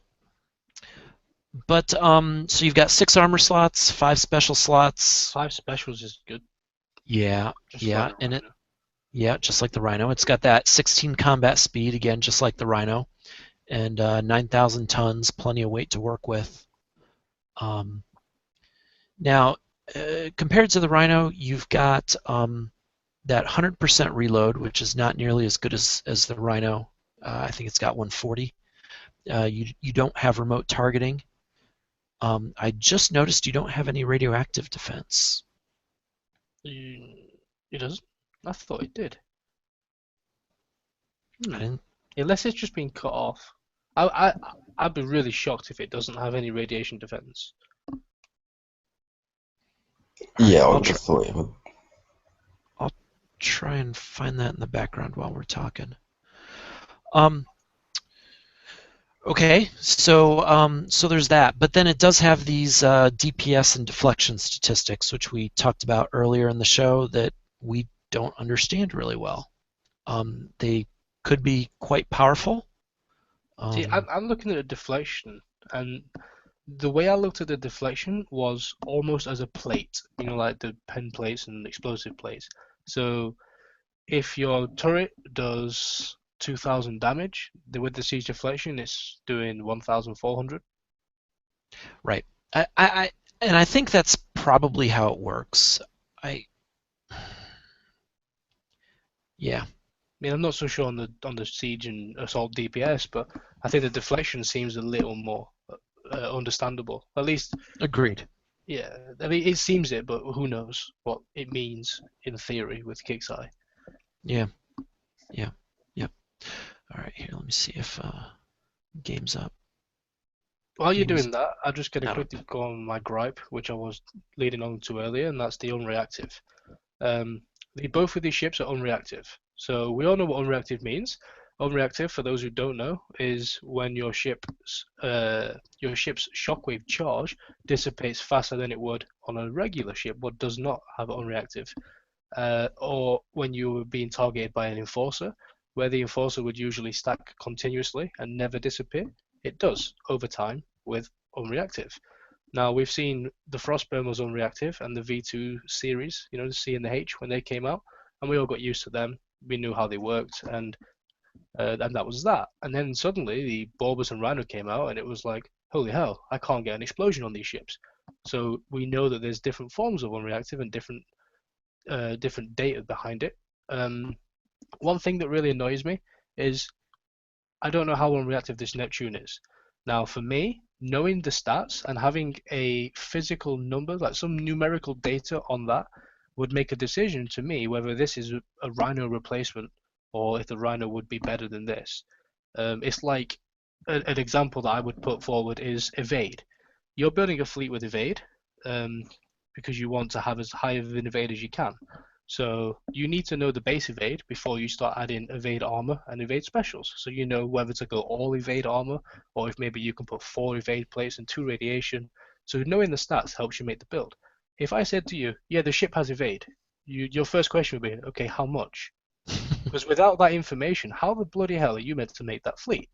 But so you've got 6 armor slots, 5 special slots. 5 specials is good. Yeah, just like the Rhino. It's got that 16 combat speed, again, just like the Rhino, and 9,000 tons, plenty of weight to work with. Now, compared to the Rhino, you've got that 100% reload, which is not nearly as good as the Rhino. I think it's got 140. You don't have remote targeting. I just noticed you don't have any radioactive defense. It doesn't? I thought it did. I didn't. Unless it's just been cut off. I'd be really shocked if it doesn't have any radiation defense. Yeah, I would have thought it would. I'll try and find that in the background while we're talking. Okay, so there's that, but then it does have these DPS and deflection statistics, which we talked about earlier in the show, that we don't understand really well. They could be quite powerful. See, I'm looking at a deflection, and the way I looked at the deflection was almost as a plate, like the pen plates and explosive plates. So if your turret does 2,000 damage, with the siege deflection, it's doing 1,400. Right. I think that's probably how it works. Yeah. I mean, I'm not so sure on the siege and assault DPS, but I think the deflection seems a little more understandable. At least. Agreed. Yeah, I mean, it seems it, but who knows what it means in theory with Kix's Eye. Yeah. All right, here, let me see if game's up. While you're doing that, I'm just going to quickly go on my gripe, which I was leading on to earlier, and that's the unreactive. Both of these ships are unreactive. So we all know what unreactive means. Unreactive, for those who don't know, is when your ship's shockwave charge dissipates faster than it would on a regular ship, but does not have unreactive. Or when you were being targeted by an enforcer, where the enforcer would usually stack continuously and never disappear, it does over time with unreactive. Now, we've seen the Frostburn was unreactive, and the V2 series, the C and the H, when they came out, and we all got used to them. We knew how they worked, and that was that. And then suddenly the Borbus and Rhino came out, and it was like, holy hell, I can't get an explosion on these ships. So we know that there's different forms of unreactive and different data behind it. One thing that really annoys me is I don't know how unreactive this Neptune is. Now, for me, knowing the stats and having a physical number, like some numerical data on that, would make a decision to me whether this is a Rhino replacement or if the Rhino would be better than this. It's like an example that I would put forward is evade. You're building a fleet with evade because you want to have as high of an evade as you can. So you need to know the base evade before you start adding evade armor and evade specials. So you know whether to go all evade armor or if maybe you can put 4 evade plates and 2 radiation. So knowing the stats helps you make the build. If I said to you, yeah, the ship has evade, your first question would be, okay, how much? Because without that information, how the bloody hell are you meant to make that fleet?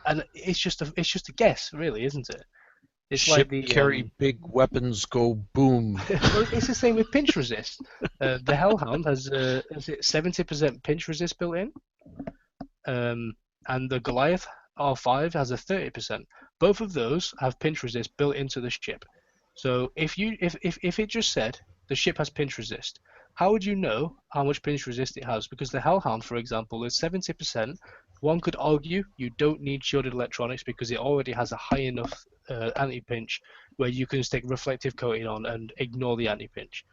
And it's just a guess, really, isn't it? It's Ship like the carry big weapons, go boom. well, it's the same with pinch resist. The Hellhound has is it 70% pinch resist built in, and the Goliath R5 has a 30%. Both of those have pinch resist built into the ship. So if it just said the ship has pinch resist, how would you know how much pinch resist it has? Because the Hellhound, for example, is 70%. One could argue you don't need shielded electronics because it already has a high enough anti-pinch where you can stick reflective coating on and ignore the anti-pinch.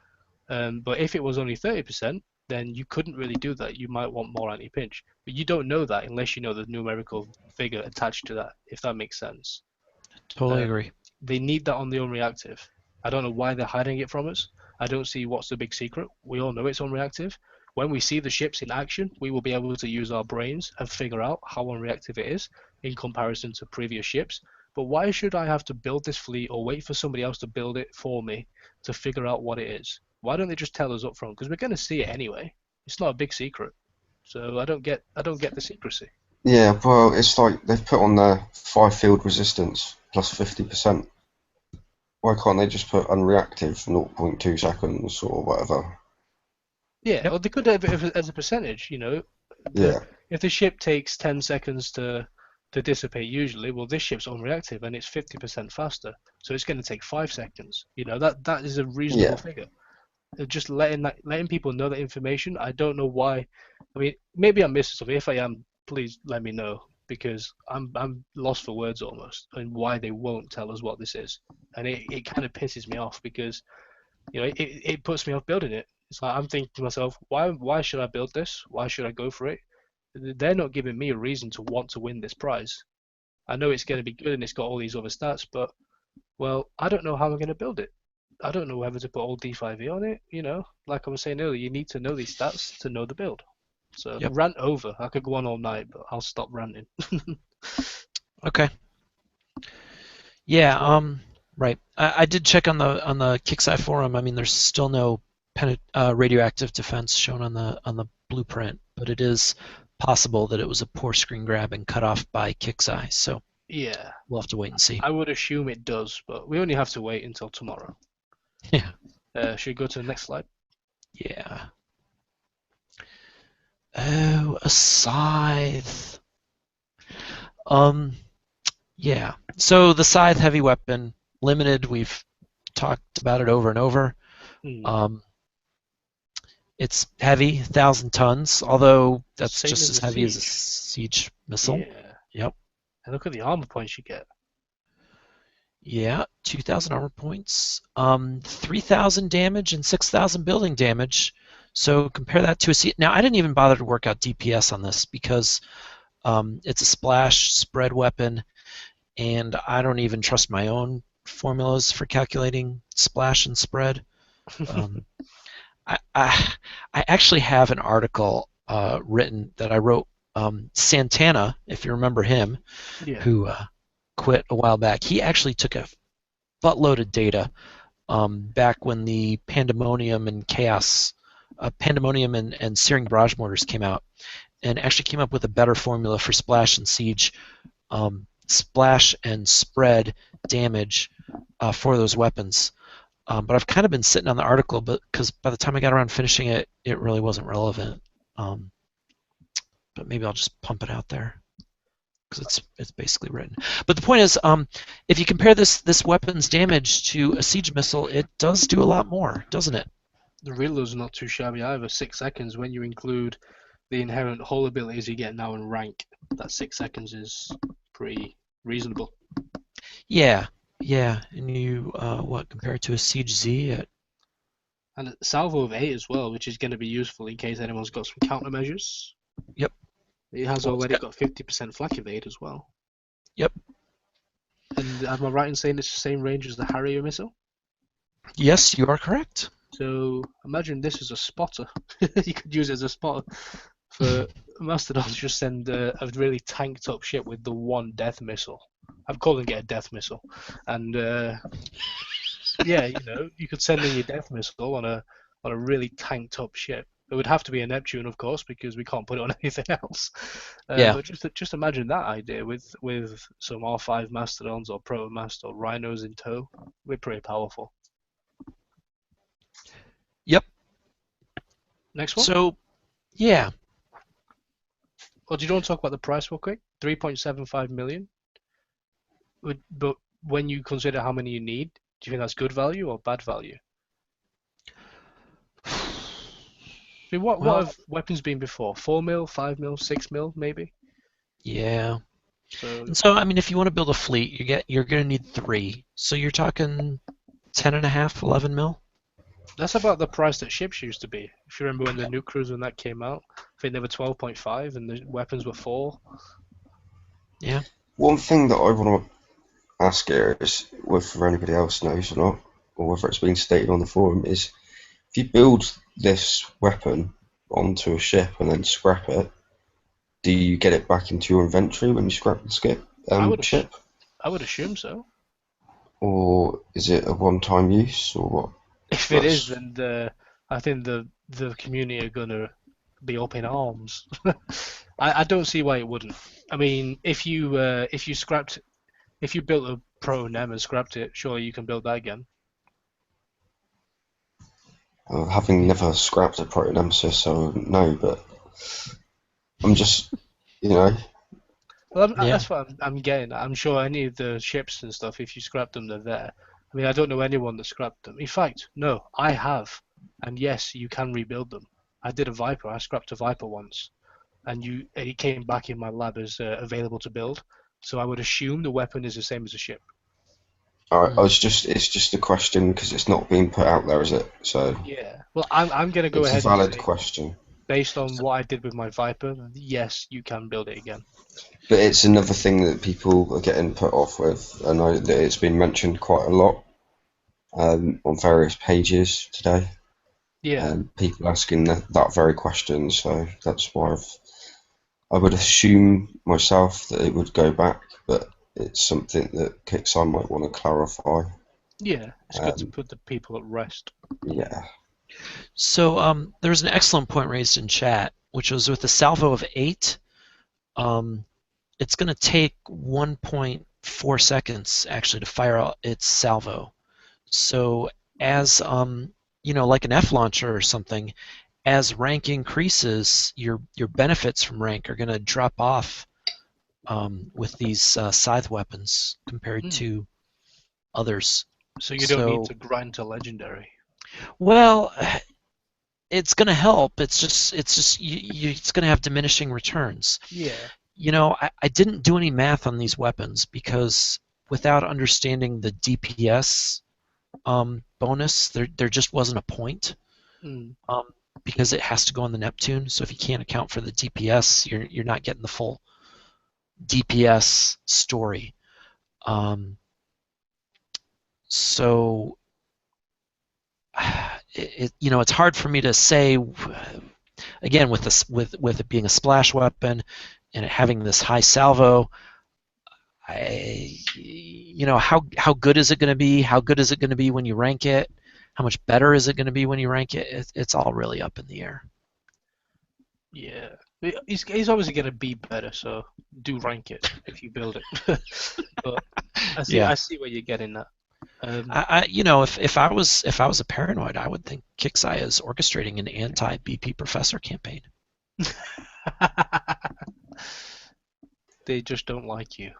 But if it was only 30%, then you couldn't really do that. You might want more anti-pinch. But you don't know that unless you know the numerical figure attached to that, if that makes sense. Totally agree. They need that on the unreactive. I don't know why they're hiding it from us. I don't see what's the big secret. We all know it's unreactive. When we see the ships in action, we will be able to use our brains and figure out how unreactive it is in comparison to previous ships. But why should I have to build this fleet or wait for somebody else to build it for me to figure out what it is? Why don't they just tell us up front? Because we're going to see it anyway. It's not a big secret. So I don't get the secrecy. Yeah, well, it's like they've put on the 5 field resistance plus 50%. Why can't they just put unreactive 0.2 seconds or whatever? Yeah, or they could have it as a percentage, you know. Yeah. If the ship takes 10 seconds to dissipate usually, well, this ship's unreactive and it's 50% faster. So it's going to take 5 seconds. You know, that is a reasonable figure. Just letting people know that information. I don't know why. I mean, maybe I'm missing something. If I am, please let me know, because I'm lost for words almost, and why they won't tell us what this is. And it kind of pisses me off because, you know, it puts me off building it. It's like I'm thinking to myself, why should I build this? Why should I go for it? They're not giving me a reason to want to win this prize. I know it's going to be good and it's got all these other stats, but, well, I don't know how I'm going to build it. I don't know whether to put all D5E on it, you know. Like I was saying earlier, you need to know these stats to know the build. So rant over. I could go on all night, but I'll stop ranting. Okay. Yeah. Right. I did check on the Kixeye forum. I mean, there's still no radioactive defense shown on the blueprint, but it is possible that it was a poor screen grab and cut off by Kixeye. So yeah, we'll have to wait and see. I would assume it does, but we only have to wait until tomorrow. Yeah. Should we go to the next slide? Yeah. Oh, a scythe. Yeah. So the scythe heavy weapon, limited. We've talked about it over and over. It's heavy, 1,000 tons, although that's Same just as as the heavy as a siege. siege missile. Yeah. Yep. And look at the armor points you get. Yeah, 2,000 armor points, 3,000 damage and 6,000 building damage. So compare that to a siege. Now I didn't even bother to work out DPS on this because it's a splash spread weapon, and I don't even trust my own formulas for calculating splash and spread. I actually have an article written that I wrote. Santana, if you remember him, who quit a while back, he actually took a buttload of data back when the Pandemonium and Chaos, Pandemonium and Searing Barrage Mortars came out, and actually came up with a better formula for splash and siege, splash and spread damage for those weapons. But I've kind of been sitting on the article, because by the time I got around finishing it, it really wasn't relevant. But maybe I'll just pump it out there because it's basically written. But the point is, if you compare this weapon's damage to a siege missile, it does do a lot more, doesn't it? The reload's not too shabby either. 6 seconds when you include the inherent hull abilities you get now in rank. That 6 seconds is pretty reasonable. Yeah, yeah. And you, what, compare it to a Siege Z at... And a salvo of 8 as well, which is going to be useful in case anyone's got some countermeasures. Yep. It has Well, it's already got- got 50% flak evade as well. Yep. And am I right in saying it's the same range as the Harrier missile? Yes, you are correct. So imagine this as a spotter. You could use it as a spotter for Mastodons. Just send a really tanked up ship with the one death missile. I'm calling it a death missile, and yeah, you know, you could send in your death missile on a really tanked up ship. It would have to be a Neptune, of course, because we can't put it on anything else. Yeah. But just imagine that idea with some R5 Mastodons or Protomast or Rhinos in tow. We're pretty powerful. Yep. Next one. So, yeah. Well, do you want to talk about the price real quick? 3.75 million. But when you consider how many you need, do you think that's good value or bad value? I mean, what have weapons been before? 4 mil, 5 mil, 6 mil, maybe. Yeah. So And so, I mean, if you want to build a fleet, you're going to need 3. So you're talking 10.5, 11 mil. that's about the price that ships used to be. If you remember when the nuke cruise when that came out, I think they were 12.5 and the weapons were 4. Yeah. One thing that I want to ask here is, whether anybody else knows or not, or whether it's been stated on the forum, is if you build this weapon onto a ship and then scrap it, do you get it back into your inventory when you scrap the ship? I would assume so. Or is it a one-time use, or what? If it is, then I think the community are gonna be up in arms. I don't see why it wouldn't. I mean, if you built a Pro Nem and scrapped it, surely you can build that again. Having never scrapped a proto-nemesis, so no, but I'm just, you know. Well, Yeah. that's what I'm getting at. I'm sure any of the ships and stuff, if you scrap them, they're there. I mean, I don't know anyone that scrapped them. In fact, no, I have. And yes, you can rebuild them. I did a Viper. I scrapped a Viper once, and it came back in my lab as available to build. So I would assume the weapon is the same as a ship. It's just a question because it's not being put out there, is it? So Yeah. Well, I'm going to go ahead it's a valid and say, question. based on what I did with my Viper, yes, you can build it again. But it's another thing that people are getting put off with. I know that it's been mentioned quite a lot on various pages today. Yeah. People asking that very question, so that's why I would assume myself that it would go back, but it's something that Kixeye might want to clarify. Yeah, it's good to put the people at rest. Yeah. So there's an excellent point raised in chat, which was with a salvo of 8. It's going to take 1.4 seconds actually to fire out its salvo. So as like an F launcher or something, as rank increases, your benefits from rank are going to drop off with these scythe weapons compared to others. So you don't need to grind to legendary. Well, it's going to help. It's just it's going to have diminishing returns. Yeah. You know, I didn't do any math on these weapons because without understanding the DPS bonus, there just wasn't a point. Because it has to go on the Neptune. So if you can't account for the DPS, you're not getting the full DPS story. So it's hard for me to say. Again, with it being a splash weapon and it having this high salvo, how good is it going to be? How good is it going to be when you rank it? How much better is it going to be when you rank it? It's all really up in the air. Yeah, he's obviously going to be better, so do rank it if you build it. But I see where you're getting at. If I was a paranoid, I would think Kixeye is orchestrating an anti-BP Professor campaign. They just don't like you.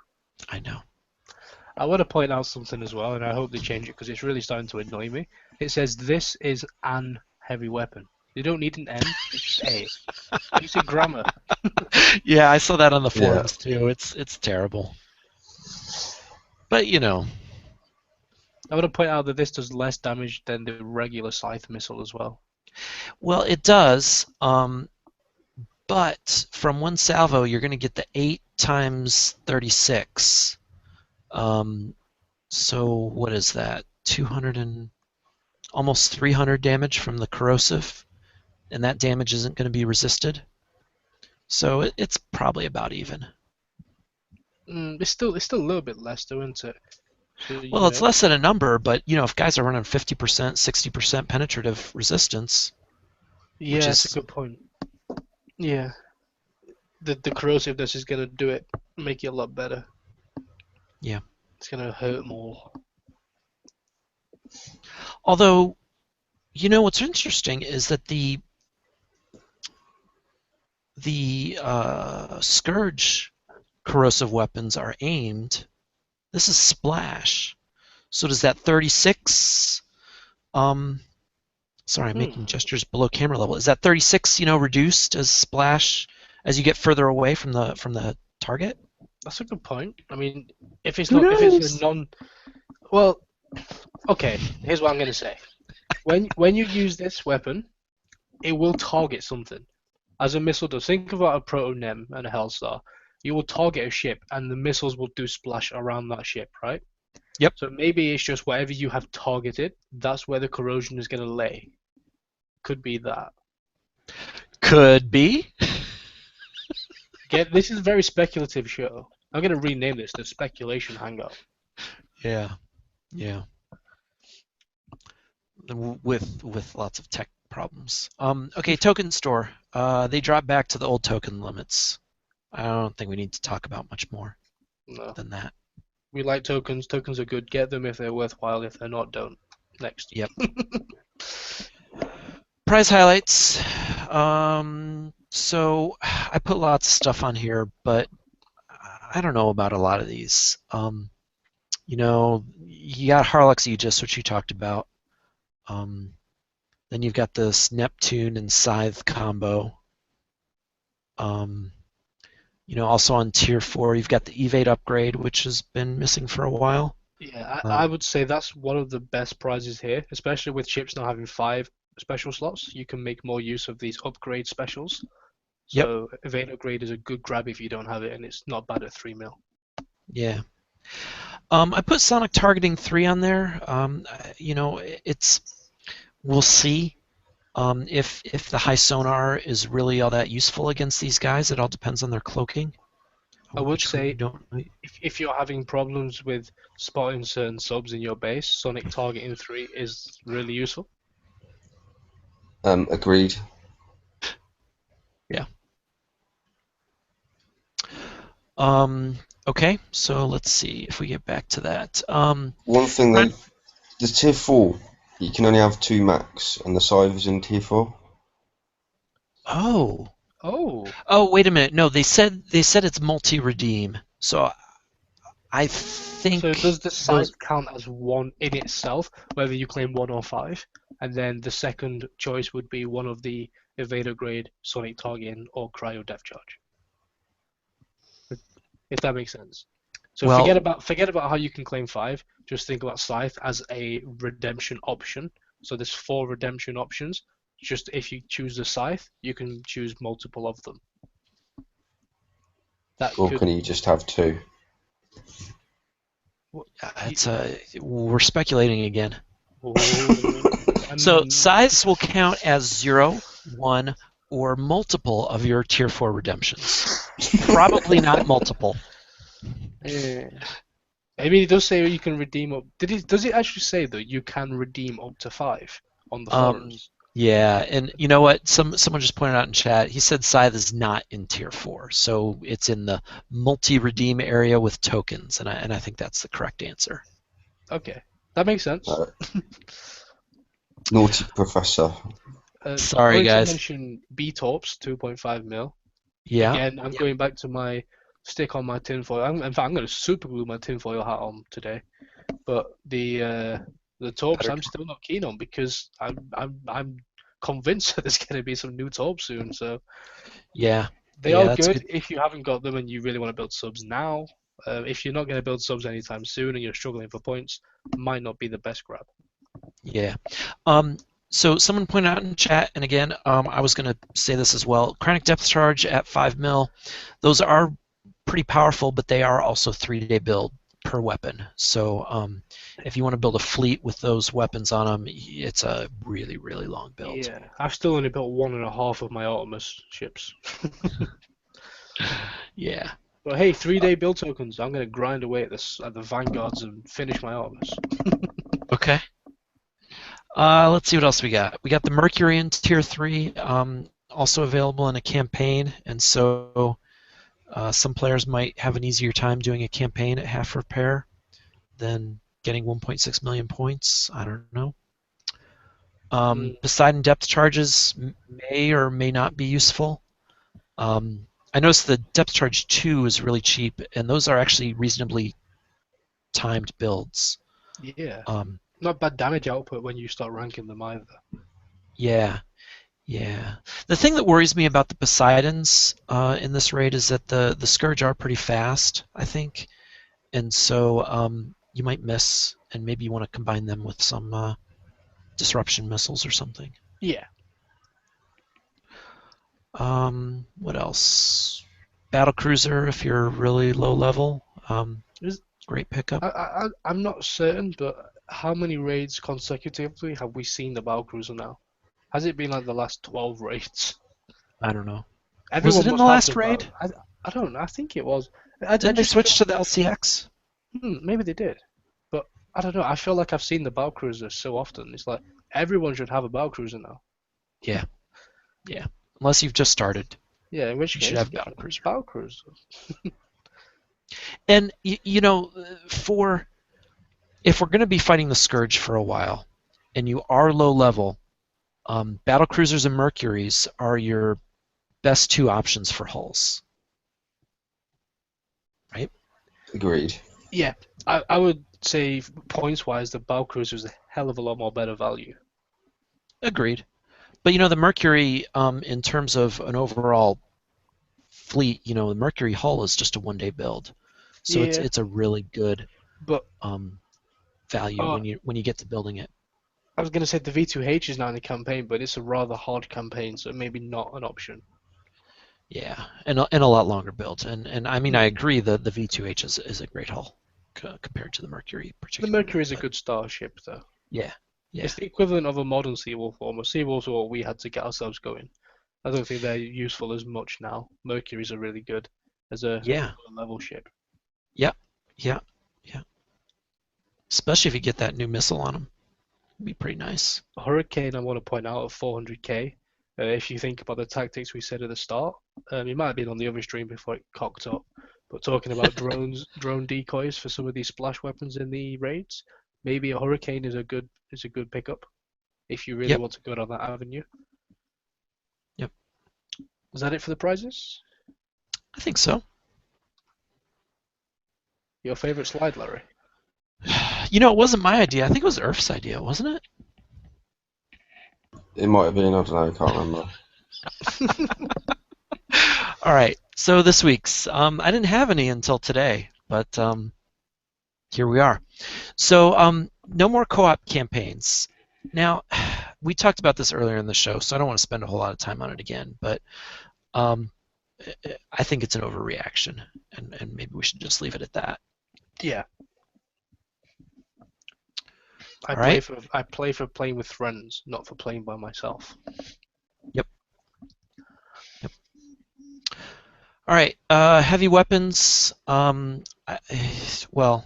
I know. I want to point out something as well, and I hope they change it because it's really starting to annoy me. It says this is an heavy weapon. You don't need an N, it's just A. Use your grammar. Yeah, I saw that on the forums too. It's terrible. But you know, I want to point out that this does less damage than the regular scythe missile as well. well, it does. But from one salvo, you're going to get the 8 times 36. So what is that? 200 and almost 300 damage from the corrosive, and that damage isn't going to be resisted. So it's probably about even. It's still a little bit less, though, isn't it? So, Well, it's less than a number, but you know, if guys are running 50%, 60% penetrative resistance, Yeah, which that's is a good point. Yeah, the corrosiveness is gonna do it, make it a lot better. Yeah. It's gonna hurt more. although, you know, what's interesting is that the Scourge corrosive weapons are aimed. This is splash. So does that 36? Sorry, I'm making gestures below camera level. Is that 36, you know, reduced as splash as you get further away from the target? That's a good point. I mean, if it's Who not, if it's knows? a non, well, okay. Here's what I'm gonna say. When you use this weapon, it will target something. As a missile does. Think about a Proto-Nem and a Hellstar. You will target a ship, and the missiles will do splash around that ship, right? Yep. So maybe it's just whatever you have targeted, that's where the corrosion is going to lay. Could be that. Could be. This is a very speculative show. I'm going to rename this the Speculation Hangout. Yeah. Yeah. With lots of tech problems. Okay, token store. They drop back to the old token limits. I don't think we need to talk about much more than that. We like tokens. Tokens are good. Get them if they're worthwhile. If they're not, don't. Next. Yep. Prize highlights. So I put lots of stuff on here, but I don't know about a lot of these. You know, you got Harlock's Aegis, which you talked about. Then you've got this Neptune and Scythe combo. You know, also on Tier 4, you've got the Evade upgrade, which has been missing for a while. Yeah, I would say that's one of the best prizes here, especially with ships now having 5 special slots. You can make more use of these upgrade specials. So Evade upgrade is a good grab if you don't have it, and it's not bad at 3 mil. Yeah. I put Sonic Targeting 3 on there. You know, we'll see if the high sonar is really all that useful against these guys. It all depends on their cloaking. I would say if you're having problems with spotting certain subs in your base, Sonic Targeting 3 is really useful. Agreed. Yeah. Okay, so let's see if we get back to that. One thing though, the Tier 4, you can only have 2 max, and the Scythe is in Tier 4. Oh, wait a minute. No, they said it's multi-redeem. So I think. So does the Scythe count as one in itself, whether you claim 1 or 5, and then the second choice would be one of the Evader grade, Sonic Targeting, or Cryo Depth Charge? If that makes sense. So forget about how you can claim 5. Just think about Scythe as a redemption option. So there's 4 redemption options. Just if you choose the Scythe, you can choose multiple of them. Or can you just have 2? We're speculating again. So Scythes will count as 0, 1, or multiple of your Tier 4 redemptions. Probably not multiple. I mean, it does say you can redeem up. Does it actually say though you can redeem up to 5 on the forums? Yeah, and you know what? Someone just pointed out in chat. He said Scythe is not in Tier 4, so it's in the multi-redeem area with tokens, and I think that's the correct answer. Okay, that makes sense. Naughty Professor. Sorry, guys. To mention B-Torps 2.5 mil. Yeah. Again, I'm going back to my stick on my tinfoil. In fact, I'm going to super glue my tinfoil hat on today. But the Torps I'm still not keen on because I'm convinced that there's going to be some new Torps soon. So yeah, they are good if you haven't got them and you really want to build subs now. If you're not going to build subs anytime soon and you're struggling for points, might not be the best grab. Yeah. So someone pointed out in chat, and again, I was going to say this as well. Chronic Depth Charge at 5 mil, those are pretty powerful, but they are also 3-day build per weapon. So if you want to build a fleet with those weapons on them, it's a really, really long build. Yeah, I've still only built 1.5 of my Artemis ships. Yeah. But hey, 3-day build tokens. I'm going to grind away at the Vanguards and finish my Artemis. Okay. Let's see what else we got. We got the Mercury in Tier 3, also available in a campaign, and so some players might have an easier time doing a campaign at half repair than getting 1.6 million points. I don't know. Poseidon depth charges may or may not be useful. I noticed the depth charge 2 is really cheap, and those are actually reasonably timed builds. Yeah. Not bad damage output when you start ranking them either. Yeah. Yeah. The thing that worries me about the Poseidons in this raid is that the Scourge are pretty fast, I think. And so you might miss, and maybe you want to combine them with some disruption missiles or something. Yeah. What else? Battlecruiser, if you're really low level. Great pickup. I'm not certain, but how many raids consecutively have we seen the Battlecruiser now? Has it been like the last 12 raids? I don't know. Everyone Was it in must the have last raid? I don't know. I think it was. Did they switch to the LCX? Maybe they did. But I don't know. I feel like I've seen the Battlecruiser so often. It's like everyone should have a Battlecruiser now. Yeah. Yeah. Unless you've just started. Yeah, in which You case, should have get Battlecruiser. Battlecruiser. And you know, if we're going to be fighting the Scourge for a while, and you are low level, Battlecruisers and Mercuries are your best 2 options for hulls. Right? Agreed. Yeah, I would say points-wise, the Battlecruiser is a hell of a lot more better value. Agreed. But you know, the Mercury, in terms of an overall fleet, you know, the Mercury hull is just a 1-day build, so Yeah. it's a really good But value when you get to building it. I was going to say the V2H is now in the campaign, but it's a rather hard campaign, so maybe not an option. Yeah, and a lot longer build. And I mean, I agree that the V2H is a great hull compared to the Mercury, The particularly. Mercury is a good starship, though. Yeah. Yeah. It's the equivalent of a modern Seawolf almost. Seawolves are what we had to get ourselves going. I don't think they're useful as much now. Mercuries are really good as a level ship. Yeah. Yeah. Yeah. Especially if you get that new missile on them. It'd be pretty nice. Hurricane, I want to point out, at 400k. If you think about the tactics we said at the start, it might have been on the other stream before it cocked up, but talking about drone decoys for some of these splash weapons in the raids, maybe a Hurricane is a good pickup if you really want to go down that avenue. Yep. Is that it for the prizes? I think so. Your favorite slide, Larry? You know, it wasn't my idea. I think it was Earth's idea, wasn't it? It might have been, I don't know, I can't remember. All right, so this week's, I didn't have any until today, but here we are. So no more co-op campaigns. Now, we talked about this earlier in the show, so I don't want to spend a whole lot of time on it again, but I think it's an overreaction, and maybe we should just leave it at that. Yeah. I play for playing with friends, not for playing by myself. Yep. All right. Heavy weapons. Well.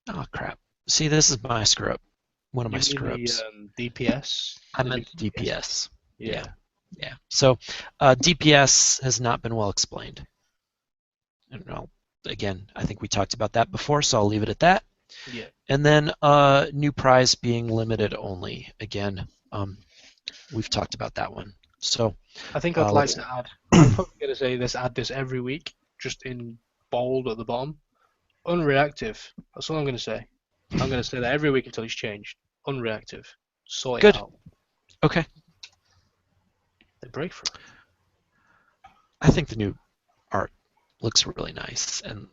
Oh crap. See, this is my screw up. One of my screw ups. DPS. I meant DPS. Yeah. Yeah. So, DPS has not been well explained. And again, I think we talked about that before, so I'll leave it at that. Yeah. And then new prize being limited only. Again, we've talked about that one. So I think I'd like to add. I'm probably going to say this. Add this every week, just in bold at the bottom. Unreactive. That's all I'm going to say. I'm going to say that every week until it's changed. Unreactive. Sort it out. Okay. The breakthrough. I think the new art looks really nice. And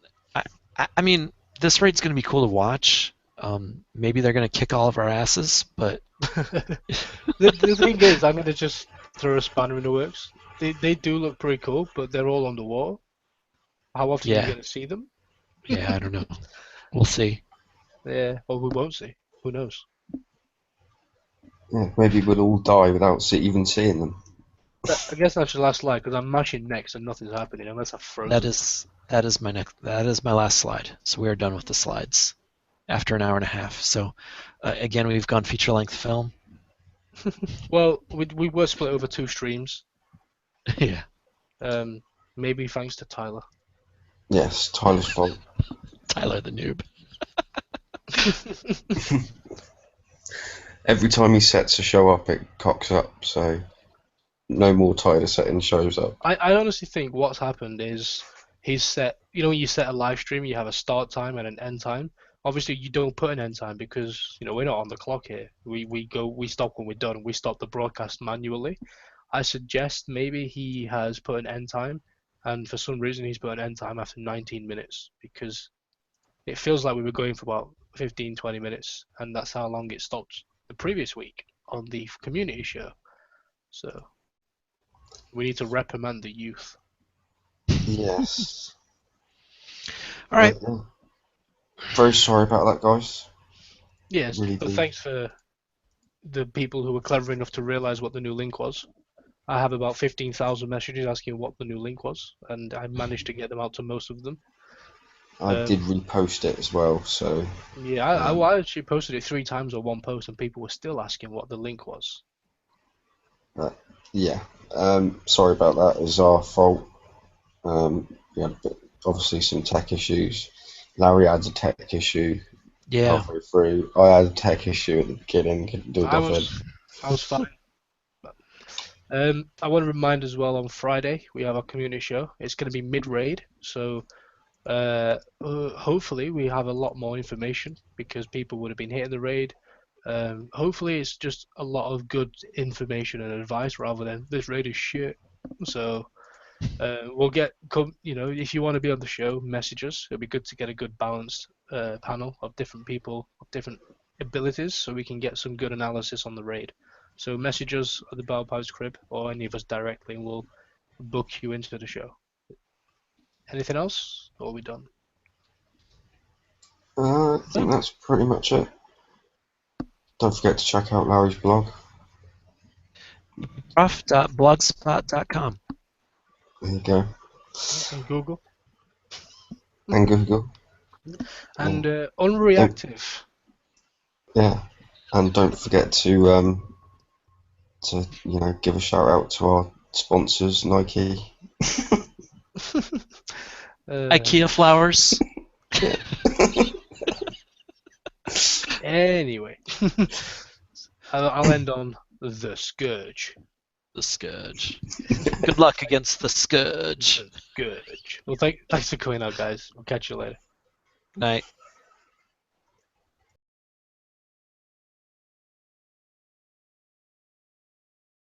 I mean, this raid's going to be cool to watch. Maybe they're going to kick all of our asses, but The thing is, I'm gonna just throw a spanner in the works. They do look pretty cool, but they're all underwater. How often are Yeah. you gonna see them? yeah, I don't know. We'll see. Yeah, or we won't see. Who knows? Yeah, maybe we'll all die without even seeing them. I guess that's the last slide because I'm mashing next and nothing's happening unless I've frozen. That is my last slide. So we are done with the slides after an hour and a half. So again, we've gone feature length film. Well, we were split over 2 streams. Yeah. Maybe thanks to Tyler. Yes, Tyler's fault. Tyler the noob. Every time he sets a show up, it cocks up. So no more Tyler setting shows up. I honestly think what's happened is he's set. You know, when you set a live stream, you have a start time and an end time. Obviously, you don't put an end time because we're not on the clock here. We stop when we're done. We stop the broadcast manually. I suggest maybe he has put an end time, and for some reason he's put an end time after 19 minutes because it feels like we were going for about 15, 20 minutes, and that's how long it stopped the previous week on the community show. So we need to reprimand the youth. Yes. All right. Very sorry about that, guys. Yes, Really but do. thanks for the people who were clever enough to realize what the new link was. I have about 15,000 messages asking what the new link was, and I managed to get them out to most of them. I did repost it as well, so Yeah, I actually posted it 3 times on one post, and people were still asking what the link was. yeah. Sorry about that. It was our fault. We had obviously some tech issues. Larry had a tech issue Yeah. halfway through. I had a tech issue at the beginning. Couldn't do I nothing. was fine. I want to remind as well on Friday we have our community show. It's going to be mid-raid, so hopefully we have a lot more information because people would have been hitting the raid. Hopefully it's just a lot of good information and advice rather than this raid is shit. So we'll get, if you want to be on the show, message us. It'll be good to get a good balanced panel of different people of different abilities so we can get some good analysis on the raid. So message us at the Battle Pirates Crib or any of us directly and we'll book you into the show. Anything else? Or are we done? I think that's pretty much it. Don't forget to check out Larry's blog. Prof.blogspot.com. There you go. And Google. And Google. And Unreactive. Yeah. And don't forget to give a shout out to our sponsors, Nike. IKEA flowers. Anyway, I'll end on the Scourge. The Scourge. Good luck against the Scourge. The Scourge. Well, thanks for coming out, guys. I'll catch you later. Night.